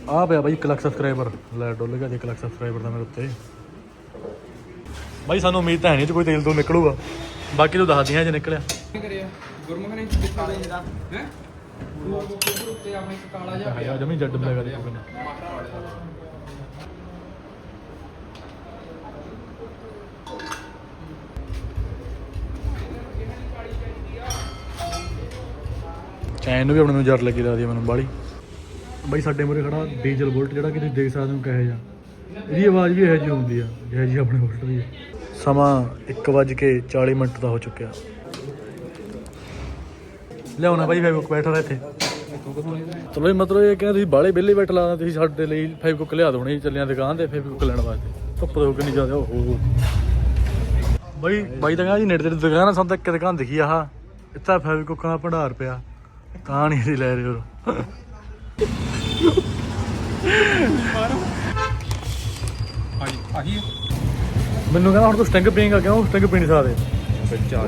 S1: ਆ ਪਿਆ ਬਾਈ 1 ਲੱਖ ਸਬਸਕ੍ਰਾਈਬਰ। ਲੈ ਡੁੱਲ ਗਿਆ 1 ਲੱਖ ਸਬਸਕ੍ਰਾਈਬਰ ਦਾ ਮੇਰੇ ਉੱਤੇ। ਬਾਈ ਸਾਨੂੰ ਉਮੀਦ ਤਾਂ ਹੈ ਨਹੀਂ ਕੋਈ ਤੇਲ ਤੋਂ ਨਿਕਲੂਗਾ, ਬਾਕੀ ਤੂੰ ਦੱਸ ਦਿਆਂ ਜੇ ਨਿਕਲਿਆ।
S2: ਕਰਿਆ ਗੁਰਮੁਖ ਨੇ ਦਿੱਤਾ ਹੈ ਉੱਤੇ ਆਪਣੇ ਕਾਲਾ ਜਿਹਾ ਪਿਆ
S1: ਜਮੀ ਜੱਡ ਬਲੈਗਾ ਦੇਖੋ ਕਿੰਨਾ। ਚੈਨ ਨੂੰ ਵੀ ਆਪਣੇ ਨੂੰ ਜੱਟ ਲੱਗੀ ਲੱਗਦੀ ਮੈਨੂੰ ਬਾਲੀ। ਬਾਈ ਸਾਡੇ ਮੂਹਰੇ ਖੜਾ ਡੀਜ਼ਲ ਬੁਲਟ, ਜਿਹੜਾ ਕਿ ਤੁਸੀਂ ਦੇਖ ਸਕਦੇ ਹੋ ਕਹੇ ਜਾ। ਇਹਦੀ ਆਵਾਜ਼ ਵੀ ਇਹੋ ਜਿਹੀ ਹੁੰਦੀ ਆ ਜਿਹੋ ਜਿਹੀ ਆਪਣੇ ਬੁਲਟ ਦੀ। ਸਮਾਂ 1:40 ਦਾ ਹੋ ਚੁੱਕਿਆ। ਲਿਆਉਣਾ ਬਾਈ ਫੇਸਬੁੱਕ ਬੈਠਾ ਰਿਹਾ ਇੱਥੇ। ਚਲੋ ਜੀ ਮਤਲਬ ਇਹ ਕਹਿੰਦੇ ਤੁਸੀਂ ਬਾਹਲੇ ਵਿਹਲੇ ਬੈਠ ਲਾਣਾ, ਤੁਸੀਂ ਸਾਡੇ ਲਈ ਫੇਸਬੁੱਕ ਲਿਆ ਦੋਣੀ। ਚੱਲਿਆ ਦੁਕਾਨ ਤੇ ਫੇਸਬੁੱਕ ਲੈਣ ਵਾਸਤੇ। ਧੁੱਪ ਦੇ ਕਿੰਨੀ ਜ਼ਿਆਦਾ ਉਹ ਬਾਈ ਤਾਂ ਕਹਿੰਦਾ ਜੀ ਨੇੜੇ ਤੇਰੀ ਦੁਕਾਨ ਆ, ਸਾਨੂੰ ਤਾਂ ਇੱਕ ਦੁਕਾਨ ਦਿਖੀ ਆਹ ਇੱਥੇ ਫੇਸਬੁੱਕ ਦਾ ਭੰਡਾਰ ਪਿਆ, ਤਾਂ ਨਹੀਂ ਅਸੀਂ ਲੈ ਰਹੇ ਹੋ। ਮੈਨੂੰ ਕਹਿੰਦਾ ਹੁਣ ਤੂੰ ਸਟਿੰਗ ਪੀਂਗਾ, ਕਿਉਂ ਸਟਿੰਗ ਪੀ ਨਹੀਂ ਸਕਦੇ?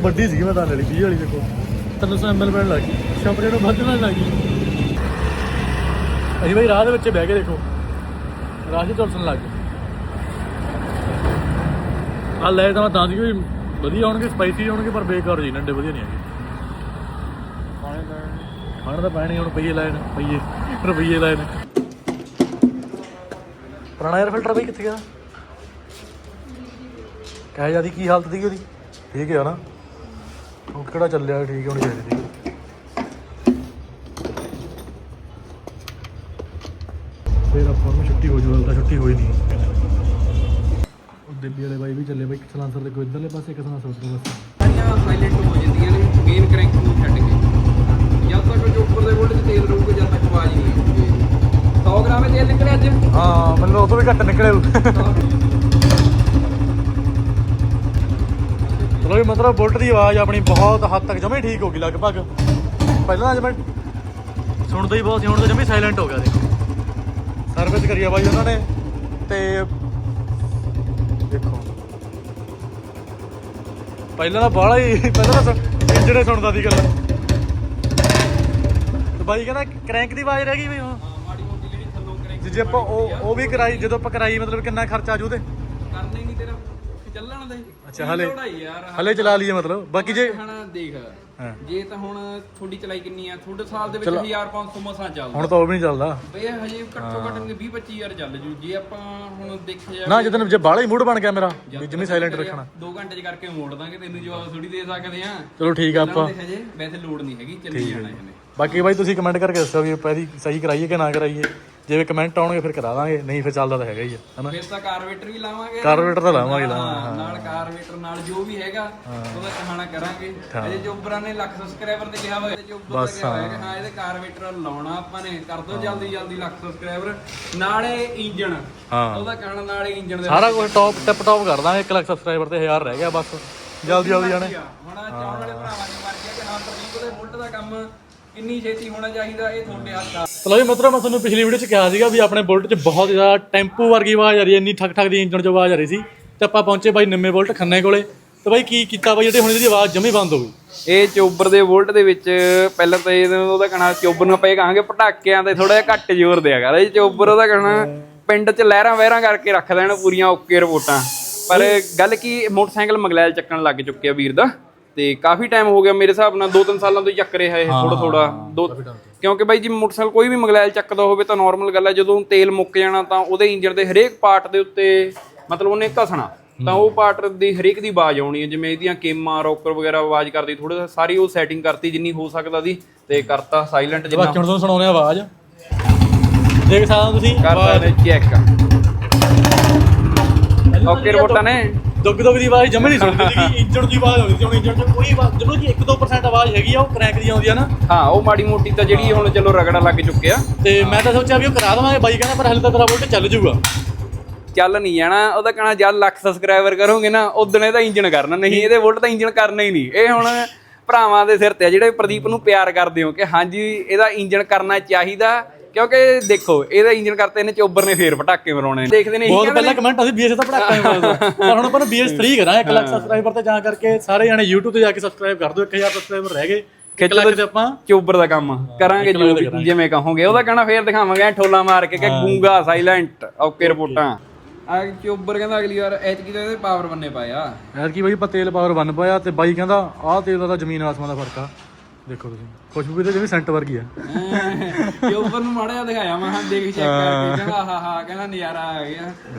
S1: ਵੱਡੀ ਸੀਗੀ ਮੈਂ ਤਾਂ ਵਾਲੀ 20 ਵਾਲੀ। ਦੇਖੋ 300 ml ਪੈਣ ਲੱਗ ਗਈ, ਸ਼ੰਪਰੇ ਨੂੰ ਵੱਧਣ ਲੱਗ ਗਈ। ਅਸੀਂ ਬਾਈ ਰਾਹ ਦੇ ਵਿੱਚ ਬਹਿ ਕੇ ਦੇਖੋ ਰਾਹ 'ਚ ਝੁਲਸਣ ਲੱਗ ਗਏ। ਆ ਲੈ ਤਾਂ ਮੈਂ ਤਾਂ ਸੀ ਵੀ ਵਧੀਆ ਹੋਣਗੇ, ਸਪਾਈਸੀ ਹੋਣਗੇ, ਪਰ ਬੇਕਾਰ ਜੀ ਨੰਡੇ ਵਧੀਆ ਨਹੀਂ ਹੈਗੇ। ਖਾਣ ਤਾਂ ਪੈਣੇ ਹੁਣ, ਰੁਪਈਏ ਲਾਏ ਨੇ। ਪੁਰਾਣਾ 에ਅਰ ਫਿਲਟਰ ਬਈ ਕਿੱਥੇ ਗਿਆ? ਕਹਿ ਜਾਂਦੀ ਕੀ ਹਾਲਤ ਸੀਗੀ ਉਹਦੀ? ਠੀਕ ਹੈ ਨਾ, ਉਹ ਕਿਹੜਾ ਚੱਲਿਆ? ਠੀਕ ਹੋਣੀ ਚਾਹੀਦੀ ਸੀ। ਫਿਰ ਆਪਾਂ ਨੂੰ ਛੁੱਟੀ ਹੋ ਜਾਊ, ਤਾਂ ਛੁੱਟੀ ਹੋਈ ਨਹੀਂ। ਉਹ ਦਿੱਲੀ ਵਾਲੇ ਬਾਈ ਵੀ ਚੱਲੇ ਬਾਈ, ਸਲਾਂਸਰ ਦੇ ਕੋਈ ਇੱਧਰਲੇ ਪਾਸੇ, ਇੱਕ ਸਲਾਂਸਰ ਉੱਧਰਲੇ ਪਾਸੇ।
S2: ਸਾਈਲੈਂਟ ਹੋ ਜਾਂਦੀਆਂ ਨੇ ਮੇਨ ਕਰੰਕ ਨੂੰ ਛੱਡ ਕੇ। ਜਦ ਤੱਕ ਜੋ ਉੱਪਰ ਦੇ ਬੋਲਟ 'ਚ ਤੇਲ ਰਹੂਗਾ ਜਦ ਤੱਕ ਆਵਾਜ਼ ਨਹੀਂ ਆਉਂਦੀ। 100 ਗ੍ਰਾਮ ਤੇਲ ਨਿਕਲਿਆ ਅੱਜ?
S1: ਹਾਂ ਮੈਨੂੰ ਉਹ ਤੋਂ ਵੀ ਘੱਟ ਨਿਕਲੇ। ਚਲੋ ਵੀ ਮਤਲਬ ਬੁਲਟ ਦੀ ਆਵਾਜ਼ ਆਪਣੀ ਬਹੁਤ ਹੱਦ ਤੱਕ ਜਮੇ ਠੀਕ ਹੋ ਗਈ ਲਗਭਗ। ਪਹਿਲਾਂ ਅੱਜ ਮੈਂ ਸੁਣਦਾ ਹੀ ਬਹੁਤ ਸੀ, ਹੁਣ ਤਾਂ ਜਮੇ ਸਾਇਲੈਂਟ ਹੋ ਗਿਆ। ਦੇਖੋ ਸਰਵਿਸ ਕਰੀ ਆ ਬਾਈ ਉਹਨਾਂ ਨੇ, ਤੇ ਦੇਖੋ ਪਹਿਲਾਂ ਤਾਂ ਬਾਹਲਾ ਹੀ ਇੰਜਣੇ ਸੁਣਦਾ ਸੀ ਗੱਲਾਂ। ਤੇ ਬਾਈ ਕਹਿੰਦਾ ਕਰੈਂਕ ਦੀ ਆਵਾਜ਼ ਰਹਿ ਗਈ ਬਈ। ਹੁਣ
S2: ਮਾੜੀ ਮੋਟੀ ਜਿਹੜੀ ਥੱਲੋਂ ਕਰੰਕ
S1: ਜੇ ਆਪਾਂ ਉਹ ਵੀ ਕਰਾਈ, ਜਦੋਂ ਆਪਾਂ ਕਰਾਈ ਮਤਲਬ ਕਿੰਨਾ ਖਰਚਾ ਆ ਜੂ ਤੇ?
S2: ਕਰਨਾ ਹੀ ਨਹੀਂ ਤੇਰਾ ਚੱਲਣ ਦਾ।
S1: ਅੱਛਾ ਹਲੇ ਚਲਾ ਲਈਏ ਮਤਲਬ। ਬਾਕੀ ਜੇ
S2: ਹੁਣ ਦੇਖ
S1: ਹਾਂ
S2: ਜੇ ਤਾਂ ਹੁਣ ਤੁਹਾਡੀ ਚਲਾਈ ਕਿੰਨੀ ਆ? ਤੁਹਾਡੇ ਸਾਲ ਦੇ ਵਿੱਚ 1500 ਮਸਾਂ ਚੱਲਦਾ।
S1: ਹੁਣ ਤਾਂ ਉਹ ਵੀ ਨਹੀਂ ਚੱਲਦਾ
S2: ਬਈ ਹਜੇ ਘੱਟੋ ਘੱਟ 20-25000 ਚੱਲ ਜੂ। ਜੇ ਆਪਾਂ ਹੁਣ ਦੇਖਿਆ
S1: ਨਾ, ਜਦੋਂ ਜੇ ਬਾਹਲਾ ਹੀ ਮੂਡ ਬਣ ਗਿਆ ਮੇਰਾ ਵੀ ਜਿਵੇਂ ਸਾਇਲੈਂਟ ਰੱਖਣਾ,
S2: 2 ਘੰਟੇ 'ਚ ਕਰਕੇ ਮੋੜ ਦਾਂਗੇ। ਤੈਨੂੰ ਜਵਾਬ ਥੋੜੀ ਦੇ ਸਕਦੇ ਆ।
S1: ਚਲੋ ਠੀਕ ਆ ਆਪਾਂ।
S2: ਹਜੇ ਵੈਸੇ ਲੋੜ ਨਹੀਂ ਹੈਗੀ, ਚੱਲੀ ਜਾਣਾ ਇਹਨੇ।
S1: ਬਾਕੀ ਬਾਈ ਤੁਸੀਂ ਕਮੈਂਟ ਕਰਕੇ ਦੱਸੋ ਵੀ ਆਪਾਂ ਇਹਦੀ ਸਹੀ ਕਰਾਈਏ ਕਿ ਨਾ ਕਰਾਈਏ। ਜਿਵੇਂ ਕਮੈਂਟ ਆਉਣਗੇ ਫਿਰ ਕਰਾ ਦਾਂਗੇ, ਨਹੀਂ ਫਿਰ ਚੱਲਦਾ ਤਾਂ ਹੈਗਾ ਹੀ ਆ ਹਨਾ।
S2: ਫਿਰ ਤਾਂ ਕਾਰਵੇਟਰ ਵੀ ਲਾਵਾਂਗੇ।
S1: ਕਾਰਵੇਟਰ ਤਾਂ ਲਾਵਾਂਗੇ
S2: ਨਾਲ ਕਾਰਵੇਟਰ ਨਾਲ ਜੋ ਵੀ ਹੈਗਾ ਉਹਦਾ ਕਹਾਣਾ ਕਰਾਂਗੇ। ਅਜੇ ਜੋਬਰਾਂ ਨੇ ਲੱਖ ਸਬਸਕ੍ਰਾਈਬਰ ਤੇ ਕਿਹਾ ਹੋਇਆ, ਜੋਬਰ ਦਾ ਕਿਹਾ ਹੋਇਆ ਕਿ ਹਾਂ ਇਹਦੇ ਕਾਰਵੇਟਰ ਲਾਉਣਾ ਆਪਾਂ ਨੇ। ਕਰ ਦੋ ਜਲਦੀ ਲੱਖ ਸਬਸਕ੍ਰਾਈਬਰ ਨਾਲੇ ਇੰਜਣ ਉਹਦਾ ਕਹਾਣਾ, ਨਾਲੇ ਇੰਜਣ ਦੇ
S1: ਸਾਰਾ ਕੁਝ ਟਿਪ ਟੌਪ ਕਰ ਦਾਂਗੇ। 1 ਲੱਖ ਸਬਸਕ੍ਰਾਈਬਰ ਤੇ 1000 ਰਹਿ ਗਿਆ ਬਸ, ਜਲਦੀ ਜਾਣੇ।
S2: ਹੁਣ ਚਾਹਣ ਵਾਲੇ ਭਰਾਵਾਂ ਨੇ ਮਰ ਗਿਆ ਕਿ ਹਾਂ ਪ੍ਰਦੀਪ ਉਹਦੇ ਬੁਲਟ ਦਾ ਕੰਮ ਕਿੰਨੀ ਛੇਤੀ ਹੋਣਾ ਚਾਹੀਦਾ ਇਹ ਤੁਹਾਡੇ ਹੱਥ ਆ।
S1: ਚਲੋ ਜੀ ਮਿੱਤਰੋ, ਮੈਂ ਤੁਹਾਨੂੰ ਪਿਛਲੀ ਵੀਡੀਓ 'ਚ ਕਿਹਾ ਸੀਗਾ ਵੀ ਆਪਣੇ ਬੁਲਟ 'ਚ ਬਹੁਤ ਜ਼ਿਆਦਾ ਟੈਂਪੂ ਵਰਗੀ ਆਵਾਜ਼ ਆ ਰਹੀ ਹੈ, ਇੰਨੀ ਠੱਕ ਠੱਕ ਦੀ ਇੰਜਣ 'ਚ ਆਵਾਜ਼ ਆ ਰਹੀ ਸੀ। ਤੇ ਆਪਾਂ ਪਹੁੰਚੇ ਬਾਈ ਨਿੰਮੇ ਬੁਲਟ ਖੰਨੇ ਕੋਲੇ। ਤੇ ਬਾਈ ਕੀ ਕੀਤਾ ਬਾਈ, ਜਿਹੜੇ ਹੁਣ ਇਹਦੀ ਆਵਾਜ਼ ਜਮੀ ਬੰਦ ਹੋ ਗਈ।
S2: ਇਹ ਚੋਬਰ ਦੇ ਵੋਲਟ ਦੇ ਵਿੱਚ ਪਹਿਲਾਂ ਤਾਂ ਉਹਦਾ ਕਹਿਣਾ ਚੋਬਰ ਨੂੰ ਆਪਾਂ ਇਹ ਕਹਾਂਗੇ ਪਟਾਕਿਆਂ ਤੇ ਥੋੜਾ ਜਿਹਾ ਘੱਟ ਜ਼ੋਰ ਦਿਆ ਕਰ। ਇਹ ਚੋਬਰ ਉਹਦਾ ਕਹਿਣਾ ਪਿੰਡ 'ਚ ਲਹਿਰਾਂ ਵਹਿਰਾਂ ਕਰਕੇ ਰੱਖ ਦੇਣ ਪੂਰੀਆਂ ਓਕੇ ਰਿਪੋਰਟਾਂ। ਪਰ ਗੱਲ ਕੀ, ਮੋਟਰਸਾਈਕਲ ਮਗਲੈਲ ਚੱਕਣ ਲੱਗ ਚੁੱਕਿਆ ਵੀਰ ਦਾ, ਤੇ ਕਾਫੀ ਟਾਈਮ ਹੋ ਗਿਆ ਮੇਰੇ ਹਿਸਾਬ ਨਾਲ 2-3 ਸਾਲਾਂ ਤੋਂ ਹੀ ਚੱਕ ਰਿਹਾ ਇਹ ਥੋੜਾ ਕਿਉਂਕਿ ਬਾਈ ਜੀ ਮੋਟਰਸਾਈਕਲ ਕੋਈ ਵੀ ਮਗਲੈਲ ਚੱਕਦਾ ਹੋਵੇ ਤਾਂ ਨਾਰਮਲ ਗੱਲ ਹੈ, ਜਦੋਂ ਤੇਲ ਮੁੱਕ ਜਾਣਾ ਤਾਂ ਉਹਦੇ ਇੰਜਣ ਦੇ ਹਰੇਕ ਪਾਰਟ ਦੇ ਉੱਤੇ ਮਤਲਬ ਉਹਨੇ ਘਸਣਾ, ਤਾਂ ਉਹ ਪਾਰਟ ਦੀ ਹਰੇਕ ਦੀ ਆਵਾਜ਼ ਆਉਣੀ ਹੈ। ਜਿਵੇਂ ਇਹਦੀਆਂ ਕੇਮਾਂ ਰੋਕਰ ਵਗੈਰਾ ਆਵਾਜ਼ ਕਰਦੀ, ਥੋੜਾ ਸਾਰੀ ਉਹ ਸੈਟਿੰਗ ਕਰਤੀ ਜਿੰਨੀ ਹੋ ਸਕਦਾ ਦੀ, ਤੇ ਕਰਤਾ ਸਾਇਲੈਂਟ ਜਿੰਨਾ।
S1: ਬਾਕੀ ਹੁਣ ਤੁਹਾਨੂੰ ਸੁਣਾਉਣੇ ਆਵਾਜ਼, ਦੇਖ ਸਕਦੇ ਹੋ ਤੁਸੀਂ।
S2: ਕਰਤਾ ਨੇ ਚੈੱਕ ਓਕੇ ਰਿਪੋਰਟਾਂ ਨੇ।
S1: ਦੁੱਗ ਦੁੱਗ ਦੀ ਆਵਾਜ਼ ਜਮੇ ਨਹੀਂ ਸੁਣਦੀ ਸੀਗੀ, ਇੰਜਣ ਦੀ ਆਵਾਜ਼ ਆਉਂਦੀ ਸੀ। ਹੁਣ ਇੰਜਣ 'ਚ ਕੋਈ ਆਵਾਜ਼ ਜਦੋਂ ਕਿ 1-2% ਆਵਾਜ਼ ਹੈਗੀ ਆ, ਉਹ ਕਰੈਕ ਦੀ ਆਉਂਦੀ ਆ ਨਾ।
S2: ਹਾਂ ਉਹ ਮਾੜੀ ਮੋਟੀ ਤਾਂ ਜਿਹੜੀ ਹੁਣ ਚਲੋ ਰਗੜਾ ਲੱਗ ਚੁੱਕਿਆ।
S1: ਤੇ ਮੈਂ ਤਾਂ ਸੋਚਿਆ ਵੀ ਉਹ ਕਰਾ ਦੇਵਾਂਗੇ, ਬਾਈ ਕਹਿੰਦਾ ਪਰ ਹਲੇ ਤਾਂ ਤੇਰਾ ਬੁਲਟ ਚੱਲ ਜੂਗਾ।
S2: ਚੱਲ ਨਹੀਂ ਜਾਣਾ, ਉਹਦਾ ਕਹਿਣਾ ਜਦ ਲੱਖ ਸਬਸਕ੍ਰਾਈਬਰ ਕਰੋਗੇ ਨਾ ਉਦੋਂ ਇਹਦਾ ਇੰਜਣ ਕਰਨਾ, ਨਹੀਂ ਇਹਦੇ ਵੋਲਟ ਦਾ ਇੰਜਣ ਕਰਨਾ ਹੀ ਨਹੀਂ। ਇਹ ਹੁਣ ਭਰਾਵਾਂ ਦੇ ਸਿਰ ਤੇ ਆ ਜਿਹੜੇ ਪ੍ਰਦੀਪ ਨੂੰ ਪਿਆਰ ਕਰਦੇ ਹੋ ਕਿ ਹਾਂਜੀ ਇਹਦਾ ਇੰਜਣ ਕਰਨਾ ਚਾਹੀਦਾ, ਕਿਉਂਕਿ ਦੇਖੋ ਇਹਦਾ ਇੰਜਣ ਕਰਤੇ ਇਹਨੇ ਚੋਬਰ ਨੇ ਫੇਰ ਪਟਾਕੇ ਮਰਾਉਣੇ ਦੇਖਦੇ ਨੇ।
S1: ਬਹੁਤ ਪਹਿਲਾਂ ਕਮੈਂਟ ਆਉਂਦੇ BS ਤਾਂ ਪਟਾਕਾ ਹੀ ਮਾਰਦਾ, ਪਰ ਹੁਣ ਆਪਾਂ ਨੂੰ BS 3 ਕਰਾਂ 1 ਲੱਖ ਸਬਸਕ੍ਰਾਈਬਰ ਤੇ ਜਾ ਕਰਕੇ ਸਾਰੇ ਜਾਣੇ YouTube ਤੇ ਜਾ ਕੇ ਸਬਸਕ੍ਰਾਈਬ ਕਰ ਦਿਓ। 1000 ਸਬਸਕ੍ਰਾਈਬਰ ਰਹਿ ਗਏ, 1 ਲੱਖ ਤੇ ਆਪਾਂ
S2: ਚੋਬਰ ਦਾ ਕੰਮ ਕਰਾਂਗੇ ਜਿਵੇਂ ਕਹੋਗੇ। ਉਹਦਾ ਕਹਿਣਾ ਫੇਰ ਦਿਖਾਵਾਂਗੇ ਠੋਲਾ ਮਾਰ ਕੇ ਕਿ ਗੂੰਗਾ ਸਾਇਲੈਂਟ ਓਕੇ ਰਿਪੋਰਟਾਂ। ਆ ਚੋਬਰ ਕਹਿੰਦਾ ਅਗਲੀ ਵਾਰ ਐਤਕੀ ਤਾਂ ਇਹਦੇ ਪਾਵਰ ਬੰਨੇ ਪਾਇਆ
S1: ਯਾਰ ਕੀ ਬਾਈ ਆਪਾਂ ਤੇਲ ਪਾਵਰ ਬਣ ਪਾਇਆ। ਤੇ ਬਾਈ ਕਹਿੰਦਾ ਆਹ ਤੇਲ ਦਾ ਤਾਂ ਜ਼ਮੀਨ ਆਸਮਾਨ ਦਾ ਫਰਕ ਆ। ਦੇਖੋ ਤੁਸੀਂ ਖੁਸ਼ਬੂ ਵੀ ਤੇ ਜਿਵੇਂ ਸੈਂਟ ਵਰਗੀ ਆ।
S2: ਚੋਬਰ ਨੂੰ ਮਾੜਾ ਜਿਹਾ ਦਿਖਾਇਆ ਮੈਂ ਦੇਖ ਚੈੱਕ ਕਰਕੇ, ਕਹਿੰਦਾ ਆਹਾ ਕਹਿੰਦਾ ਨਜ਼ਾਰਾ ਆ ਗਿਆ।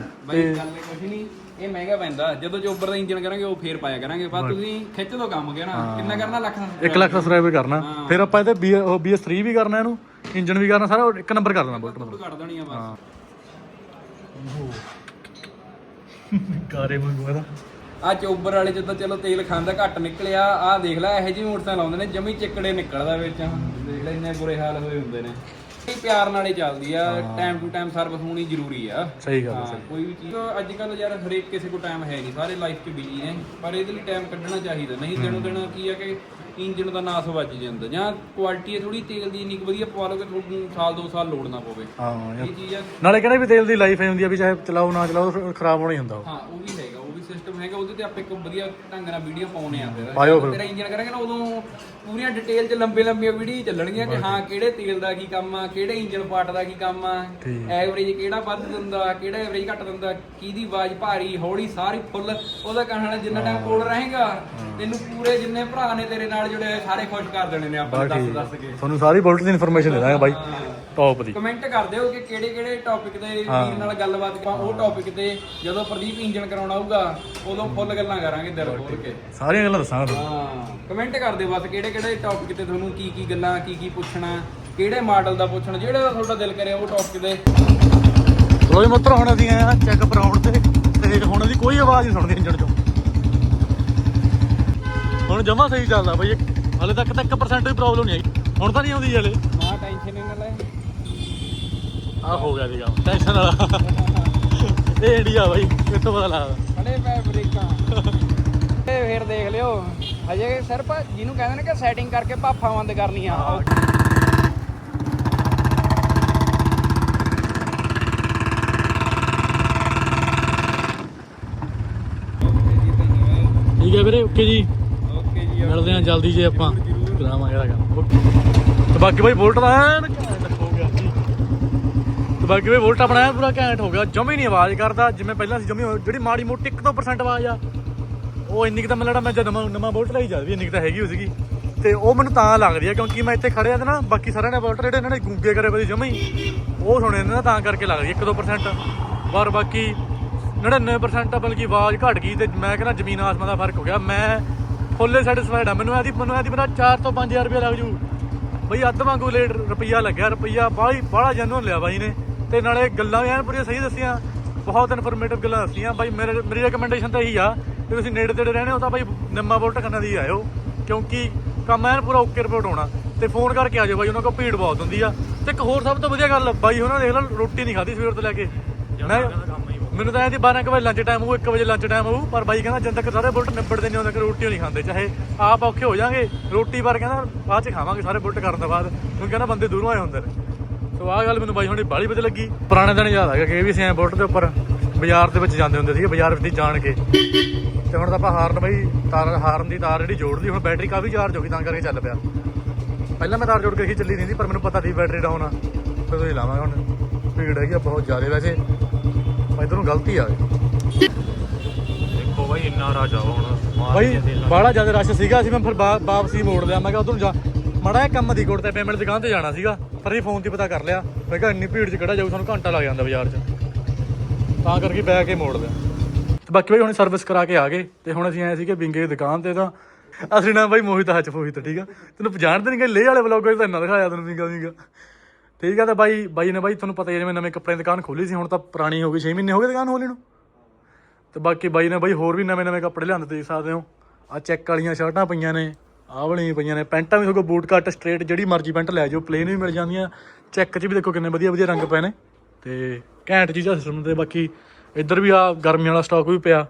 S2: ਬਾਈ ਗੱਲ ਕੁਛ ਨਹੀਂ, ਇਹ ਮਹਿੰਗਾ ਪੈਂਦਾ। ਜਦੋਂ ਚੋਬਰ ਦਾ ਇੰਜਨ ਕਰਾਂਗੇ ਉਹ ਫੇਰ ਪਾਇਆ ਕਰਾਂਗੇ। ਪਰ ਤੁਸੀਂ ਖਿੱਚ ਦੋ ਕੰਮ ਕਹਿਣਾ ਕਿੰਨਾ ਕਰਨਾ,
S1: 1 ਲੱਖ ਸਬਸਕ੍ਰਾਈਬਰ ਕਰਨਾ। ਫਿਰ ਆਪਾਂ ਇਹਦੇ BS 3 ਵੀ ਕਰਨਾ, ਇਹਨੂੰ ਇੰਜਨ ਵੀ ਕਰਨਾ, ਸਾਰਾ 1 ਨੰਬਰ ਕਰ ਦੇਣਾ ਬੁਲਟ ਮਤਲਬ।
S2: ਕੱਢ ਦੇਣੀ ਆ ਬਸ।
S1: ਕਾਰੇ ਮੰਗਵਾ ਦਾ
S2: ਆ ਚੋਬਰ ਵਾਲੇ ਚ ਤਾਂ ਚਲੋ ਤੇਲ ਖਾਂਦਾ ਘੱਟ ਨਿਕਲਿਆ। ਆ ਦੇਖ ਲੈ ਇਹੋ ਜਿਹੇ ਮੋਟਰਸਾਈਕਲ ਆਉਂਦੇ ਨੇ ਜਮੀ ਚਿੱਕੜੇ ਨਿਕਲਦਾ ਵਿੱਚ, ਦੇਖ ਲੈ ਇੰਨੇ ਬੁਰੇ ਹਾਲ ਹੋਏ ਹੁੰਦੇ ਨੇ। ਪਿਆਰ ਨਾਲ ਹੀ ਚੱਲਦੀ ਆ, ਟਾਈਮ ਟੂ ਟਾਈਮ ਸਰਵਿਸ ਹੋਣੀ ਜ਼ਰੂਰੀ ਆ।
S1: ਸਹੀ ਗੱਲ
S2: ਹਾਂ ਕੋਈ ਵੀ ਚੀਜ਼ ਅੱਜ ਕੱਲ ਯਾਰ ਹਰੇਕ ਕਿਸੇ ਕੋਲ ਟਾਈਮ ਹੈ ਨਹੀਂ, ਸਾਰੇ ਲਾਈਫ 'ਚ ਬਿਜੀ ਨੇ, ਪਰ ਇਹਦੇ ਲਈ ਟਾਈਮ ਕੱਢਣਾ ਚਾਹੀਦਾ। ਨਹੀਂ ਦਿਨੋਂ ਦਿਨ ਕੀ ਆ ਕਿ ਇੰਜਨ ਦਾ ਨਾਸ ਵੱਜ ਜਾਂਦਾ, ਜਾਂ ਕੁਆਲਿਟੀ ਥੋੜੀ ਤੇਲ ਦੀ ਇੰਨੀ ਵਧੀਆ ਪਵਾ ਲਓ ਕਿ ਤੁਹਾਨੂੰ ਸਾਲ 2 ਸਾਲ ਲੋੜ ਨਾ ਪਵੇ।
S1: ਹਾਂ
S2: ਇਹ ਚੀਜ਼ ਆ।
S1: ਨਾਲੇ ਕਹਿੰਦੇ ਵੀ ਤੇਲ ਦੀ ਲਾਈਫ ਐ ਹੁੰਦੀ ਆ ਵੀ ਚਾਹੇ ਚਲਾਓ ਨਾ ਚਲਾਓ ਖਰਾਬ ਹੋਣਾ ਹੀ ਹੁੰਦਾ।
S2: ਹਾਂ ਉਹ ਵੀ ਹੈਗਾ, ਉਹ ਵੀ ਸਿਸਟਮ ਹੈਗਾ। ਉਹਦੇ ਤੇ ਆਪਾਂ ਇੱਕ ਵਧੀਆ ਢੰਗ ਨਾਲ ਵੀਡੀਓ ਪਾਉਣੇ ਆ।
S1: ਪਾਇਓ
S2: ਫਿਰ ਤੇਰਾ ਇੰਜਨ ਕਰਾਂਗੇ ਨਾ ਉਦੋਂ ਪੂਰੀਆਂ ਡਿਟੇਲ 'ਚ ਲੰਬੀਆਂ ਵੀਡੀਓ ਚੱਲਣਗੀਆਂ ਕਿ ਹਾਂ ਕਿਹੜੇ ਤੇਲ ਦਾ ਕੀ ਕੰਮ ਆ, ਕਿਹੜੇ ਇੰਜਨ ਪਾਰਟ ਦਾ ਕੀ ਕੰਮ ਆ, ਐਵਰੇਜ ਕਿਹੜਾ ਵੱਧ ਦਿੰਦਾ, ਕਿਹੜਾ ਐਵਰੇਜ ਘੱਟ ਦਿੰਦਾ, ਕਿਹਦੀ ਆਵਾਜ਼ ਭਾਰੀ ਹੌਲੀ ਸਾਰੀ ਫੁੱਲ। ਉਹਦਾ ਕਹਿਣਾ ਜਿੰਨਾ ਟਾਈਮ ਕੋਲ ਰਹੇਗਾ ਤੈਨੂੰ ਪੂਰੇ ਜਿੰਨੇ ਭਰਾ ਨੇ ਤੇਰੇ ਨਾਲ ਜੁੜੇ ਹੋਏ ਸਾਰੇ ਖੁਸ਼ ਕਰ ਦੇਣੇ ਨੇ ਆਪਾਂ ਦੱਸ ਕੇ।
S1: ਤੁਹਾਨੂੰ ਸਾਰੀ ਬੁਲਟ ਦੀ ਇਨਫੋਰਮੇਸ਼ਨ ਦੇ ਦਾਂਗੇ ਬਾਈ ਟੌਪ ਦੀ।
S2: ਕਮੈਂਟ ਕਰ ਦਿਓ ਕਿ ਕਿਹੜੇ ਟੌਪਿਕ ਤੇ ਵੀਰ ਨਾਲ ਗੱਲਬਾਤ ਕਰਾਂ। ਉਹ ਟੌਪਿਕ ਤੇ ਜਦੋਂ ਪ੍ਰਦੀਪ ਇੰਜਨ ਕਰਾਉਣਾ ਆਊਗਾ ਉਦੋਂ ਫੁੱਲ ਗੱਲਾਂ ਕਰਾਂਗੇ ਦਿਲ ਖੋਲ ਕੇ,
S1: ਸਾਰੀਆਂ ਗੱਲਾਂ ਦੱਸਾਂਗਾ।
S2: ਹਾਂ ਕਮੈਂਟ ਕਰ ਦਿਓ ਬਸ ਕਿਹੜੇ ਟੌਪਿਕ ਤੇ ਤੁਹਾਨੂੰ ਕੀ ਗੱਲਾਂ ਕੀ ਪੁੱਛਣਾ, ਕਿਹੜੇ ਮਾਡਲ ਦਾ ਪੁੱਛਣਾ, ਜਿਹੜਾ ਦਾ ਤੁਹਾਡਾ ਦਿਲ ਕਰੇ ਉਹ ਟੌਪਿਕ ਤੇ।
S1: ਚਲੋ ਜੀ ਮਿੱਤਰ, ਹੁਣ ਅਸੀਂ ਆਏ ਆ ਚੈੱਕ ਕਰਾਉਣ ਤੇ ਹੁਣ ਅਸੀਂ ਕੋਈ ਆਵਾਜ਼ ਨਹੀਂ ਸੁਣਦੀ ਇੰਜਣ ਚੋਂ। ਹੁਣ ਜਮਾ ਸਹੀ ਚੱਲਦਾ ਬਾਈ, ਹਲੇ ਤੱਕ ਤਾਂ 1% ਵੀ ਪ੍ਰੋਬਲਮ ਨਹੀਂ ਆਈ। ਹੁਣ ਤਾਂ ਨਹੀਂ ਆਉਂਦੀ ਹਲੇ।
S2: ਨਾ ਟੈਨਸ਼ਨ ਨਾ ਲੈ,
S1: ਆਹ ਹੋ ਗਿਆ ਸੀਗਾ ਟੈਨਸ਼ਨ ਵਾਲਾ। ਇਹ ਇੰਡੀਆ ਬਾਈ, ਕਿੱਥੋਂ ਪਤਾ ਲੱਗਦਾ।
S2: ਖੜੇ ਪੈ ਬ੍ਰੇਕਾਂ ਤੇ ਫੇਰ ਦੇਖ ਲਿਓ। ਹਜੇ ਸਿਰਫ ਜਿਹਨੂੰ ਕਹਿੰਦੇ ਨੇ ਕਿ ਸੈਟਿੰਗ ਕਰਕੇ ਭਾਫਾਂ ਬੰਦ ਕਰਨੀਆਂ।
S1: ਠੀਕ ਹੈ ਵੀਰੇ, ਓਕੇ ਜੀ,
S2: ਓਕੇ ਜੀ
S1: ਮਿਲਦੇ ਹਾਂ ਜਲਦੀ ਜੇ ਆਪਾਂ ਕਰਾਵਾਂਗੇ ਇਹਦਾ ਕੰਮ। ਤੇ ਬਾਕੀ ਬਾਈ ਬੁਲਟ ਦਾ ਐਨ ਘੈਂਟ ਹੋ ਗਿਆ ਜੀ। ਤੇ ਬਾਕੀ ਬਾਈ ਬੁਲਟ ਆਪਣਾ ਐਨ ਪੂਰਾ ਘੈਂਟ ਹੋ ਗਿਆ, ਜਮੀ ਨਹੀਂ ਆਵਾਜ਼ ਕਰਦਾ ਜਿਵੇਂ ਪਹਿਲਾਂ ਸੀ। ਜਮੀ ਜਿਹੜੀ ਮਾੜੀ ਮੋਟੀ 1-2% ਆਵਾਜ਼ ਆ ਉਹ ਇੰਨੀ ਕੁ ਤਾਂ ਮੈਨੂੰ ਲੱਗਦਾ ਮੈਂ ਜਦ ਨਵਾਂ ਬੁਲਟ ਲਈ ਜਦ ਵੀ ਇੰਨੀ ਕੁ ਤਾਂ ਹੈਗੀ ਹੋ ਸੀਗੀ। ਤੇ ਉਹ ਮੈਨੂੰ ਤਾਂ ਲੱਗਦੀ ਆ ਕਿਉਂਕਿ ਮੈਂ ਇੱਥੇ ਖੜਿਆ ਤੇ ਨਾ ਬਾਕੀ ਸਾਰਿਆਂ ਨੇ ਬੁਲਟ ਜਿਹੜੇ ਇਹਨਾਂ ਨੇ ਗੂੰਗੇ ਕਰੇ ਪਏ ਜਮੀ ਉਹ ਸੁਣੇ ਨੇ ਨਾ, ਤਾਂ ਕਰਕੇ ਲੱਗਦੀ 1-2%। ਪਰ ਬਾਕੀ 99% ਬਲਕਿ ਆਵਾਜ਼ ਘਟ ਗਈ। ਤੇ ਮੈਂ ਕਹਿੰਦਾ ਜ਼ਮੀਨ ਆਸਮਾਨ ਦਾ ਫਰਕ ਹੋ ਗਿਆ। ਮੈਂ ਫੁੱਲੇ ਸੈਟਿਸਫਾਈਡ ਆ। ਮੈਨੂੰ ਆਦੀ ਮੇਰਾ 4 ਤੋਂ 5000 ਰੁਪਇਆ ਲੱਗ ਜੂ ਬਈ, ਅੱਧ ਵਾਂਗੂ ਲੇਟ ਰੁਪਈਆ ਲੱਗਿਆ। ਰੁਪਈਆ ਬਾਹਲਾ ਜੈਨੂਅਨ ਲਿਆ ਬਾਈ ਨੇ, ਤੇ ਨਾਲੇ ਗੱਲਾਂ ਵੀ ਐਨ ਪੂਰੀਆਂ ਸਹੀ ਦੱਸੀਆਂ, ਬਹੁਤ ਇਨਫੋਰਮੇਟਿਵ ਗੱਲਾਂ ਦੱਸੀਆਂ ਬਾਈ। ਮੇਰੀ ਰეკਮੈਂਡੇਸ਼ਨ ਤਾਂ ਇਹੀ ਆ ਕਿ ਤੁਸੀਂ ਨੇੜੇ ਤੇੜੇ ਰਹਿਣੇ ਹੋ ਤਾਂ ਬਾਈ ਨਿੰਮਾ ਬੁਲਟ ਖੰਨਾ ਦੀ ਆਇਓ, ਕਿਉਂਕਿ ਕੰਮ ਐਨ ਪੂਰਾ ਓਕੇ ਰਿਪੋਰਟ ਹੋਣਾ। ਤੇ ਫੋਨ ਕਰਕੇ ਆ ਜਾਓ ਬਾਈ, ਉਹਨਾਂ ਕੋਲ ਭੀੜ ਬਹੁਤ ਹੁੰਦੀ ਆ। ਤੇ ਇੱਕ ਹੋਰ ਸਭ ਤੋਂ ਵਧੀਆ ਗੱਲ ਬਾਈ, ਉਹਨਾਂ ਦੇਖ ਲਓ ਰੋਟੀ ਨਹੀਂ ਖਾਧੀ ਸਵੇਰ ਤੋਂ ਲੈ ਕੇ। ਮੈਨੂੰ ਤਾਂ ਐਂ ਦੀ 12 ਵਜੇ ਲੰਚ ਟਾਈਮ ਹੋਊ, 1 ਵਜੇ ਲੰਚ ਟਾਈਮ ਹੋਊ, ਪਰ ਬਾਈ ਕਹਿੰਦਾ ਜਦ ਤੱਕ ਸਾਰੇ ਬੁਲਟ ਨਿਬੜਦੇ ਨਹੀਂ ਉਦੋਂ ਤੱਕ ਰੋਟੀ ਨਹੀਂ ਖਾਂਦੇ, ਚਾਹੇ ਆਪ ਔਖੇ ਹੋ ਜਾਾਂਗੇ ਰੋਟੀ ਪਰ ਕਹਿੰਦਾ ਬਾਅਦ ਚ ਖਾਵਾਂਗੇ ਸਾਰੇ ਬੁਲਟ ਕਰਨ ਤੋਂ ਬਾਅਦ, ਕਿਉਂਕਿ ਕਹਿੰਦਾ ਬੰਦੇ ਦੂਰੋਂ ਆਏ ਹੁੰਦੇ ਨੇ। ਸੋ ਆਹ ਗੱਲ ਮੈਨੂੰ ਬਾਈ ਹੁਣੀ ਬਾਹਲੀ ਵਧੀਆ ਲੱਗੀ। ਪੁਰਾਣੇ ਦਿਨ ਯਾਦ ਆ ਗਿਆ ਕਿ ਇਹ ਵੀ ਅਸੀਂ ਐਂ ਬੁਲਟ ਦੇ ਉੱਪਰ ਬਾਜ਼ਾਰ ਦੇ ਵਿੱਚ ਜਾਂਦੇ ਹੁੰਦੇ ਸੀਗੇ, ਬਾਜ਼ਾਰ ਵਿੱਚ ਜਾਣ ਕੇ। ਤੇ ਹੁਣ ਤਾਂ ਆਪਾਂ ਹਾਰਨ ਬਾਈ ਹਾਰਨ ਦੀ ਤਾਰ ਜਿਹੜੀ ਜੋੜ ਲਈ, ਹੁਣ ਬੈਟਰੀ ਕਾਫੀ ਚਾਰਜ ਹੋ ਗਈ ਤਾਂ ਕਰਕੇ ਚੱਲ ਪਿਆ। ਪਹਿਲਾਂ ਮੈਂ ਤਾਰ ਜੋੜ ਕੇ ਹੀ ਚੱਲੀ ਨਹੀਂ ਸੀ, ਪਰ ਮੈਨੂੰ ਪਤਾ ਸੀ ਬੈਟਰੀ ਡਾਊਨ ਆ, ਫਿਰ ਤੁਸੀਂ ਲਾਵਾਂਗੇ। ਹੁਣ ਭੀੜ ਹੈਗੀ ਆ ਬਹੁਤ ਜ਼ਿਆਦਾ, ਵੈਸੇ ਇੱਧਰੋਂ ਗਲਤੀ ਆ ਗਈ।
S4: ਦੇਖੋ ਬਾਈ ਇੰਨਾ ਰਾਜ ਆ ਹੁਣ
S1: ਬਾਈ ਬਾਹਲਾ ਜ਼ਿਆਦਾ ਰਸ਼ ਸੀਗਾ, ਅਸੀਂ ਮੈਂ ਫਿਰ ਵਾਪਸੀ ਮੋੜ ਲਿਆ। ਮੈਂ ਕਿਹਾ ਉਧਰੋਂ ਜਾ ਮਾੜਾ ਜਿਹਾ ਕੰਮ ਦੀ ਕੋਲ ਤੇ ਪੇਮੈਂਟ ਦੁਕਾਨ ਤੇ ਜਾਣਾ ਸੀਗਾ, ਪਰ ਇਹ ਫੋਨ 'ਤੇ ਪਤਾ ਕਰ ਲਿਆ। ਮੈਂ ਕਿਹਾ ਇੰਨੀ ਭੀੜ 'ਚ ਕਿਹੜਾ ਜਾਊ, ਸਾਨੂੰ ਘੰਟਾ ਲੱਗ ਜਾਂਦਾ ਬਾਜ਼ਾਰ 'ਚ, ਤਾਂ ਕਰਕੇ ਬੈ ਕੇ ਮੋੜ ਲਿਆ। ਤੇ ਬਾਕੀ ਬਾਈ ਹੁਣ ਸਰਵਿਸ ਕਰਾ ਕੇ ਆ ਗਏ, ਤੇ ਹੁਣ ਅਸੀਂ ਆਏ ਸੀਗੇ ਬਿੰਗੇ ਦੀ ਦੁਕਾਨ ਤੇ। ਤਾਂ ਅਸੀਂ ਨਾ ਬਾਈ ਮੋਹਿਤ ਹੱਚ ਫੋਹਿਤ, ਠੀਕ ਆ, ਤੈਨੂੰ ਜਾਣਦੇ ਨਹੀਂ ਕਿ ਲੇਹ ਵਾਲੇ ਵਲੋਗ ਵਿੱਚ ਤਾਂ ਇੰਨਾ ਦਿਖਾਇਆ ਤੈਨੂੰ ਬਿੰਗਾ, ਠੀਕ ਆ। ਤਾਂ ਬਾਈ ਨੇ ਬਾਈ ਤੁਹਾਨੂੰ ਪਤਾ ਹੀ ਜਿਵੇਂ ਨਵੇਂ ਕੱਪੜੇ ਦੀ ਦੁਕਾਨ ਖੋਲੀ ਸੀ, ਹੁਣ ਤਾਂ ਪੁਰਾਣੀ ਹੋ ਗਈ, 6 ਮਹੀਨੇ ਹੋ ਗਏ ਦੁਕਾਨ ਖੋਲ੍ਹੀ ਨੂੰ। ਤੇ ਬਾਕੀ ਬਾਈ ਨੇ ਬਾਈ ਹੋਰ ਵੀ ਨਵੇਂ ਕੱਪੜੇ ਲਿਆਂਦੇ, ਦੇਖ ਸਕਦੇ ਹੋ। ਆਹ ਚੈੱਕ ਵਾਲੀਆਂ ਸ਼ਰਟਾਂ ਪਈਆਂ ਨੇ, ਆਹ ਵਾਲੀਆਂ ਪਈਆਂ ਨੇ, ਪੈਂਟਾਂ ਵੀ ਸਗੋਂ ਬੂਟ ਕੱਟ ਸਟ੍ਰੇਟ ਜਿਹੜੀ ਮਰਜ਼ੀ ਪੈਂਟ ਲੈ ਜਾਓ, ਪਲੇਨ ਵੀ ਮਿਲ ਜਾਂਦੀਆਂ। ਚੈੱਕ 'ਚ ਵੀ ਦੇਖੋ ਕਿੰਨੇ ਵਧੀਆ ਰੰਗ ਪਏ ਨੇ, ਤੇ ਘੈਂਟ ਚੀਜ਼ਾਂ ਸਿਸਟਮ। ਤੇ ਬਾਕੀ ਇੱਧਰ ਵੀ ਆ ਗਰਮੀਆਂ ਵਾਲਾ ਸਟਾਕ ਵੀ ਪਿਆ,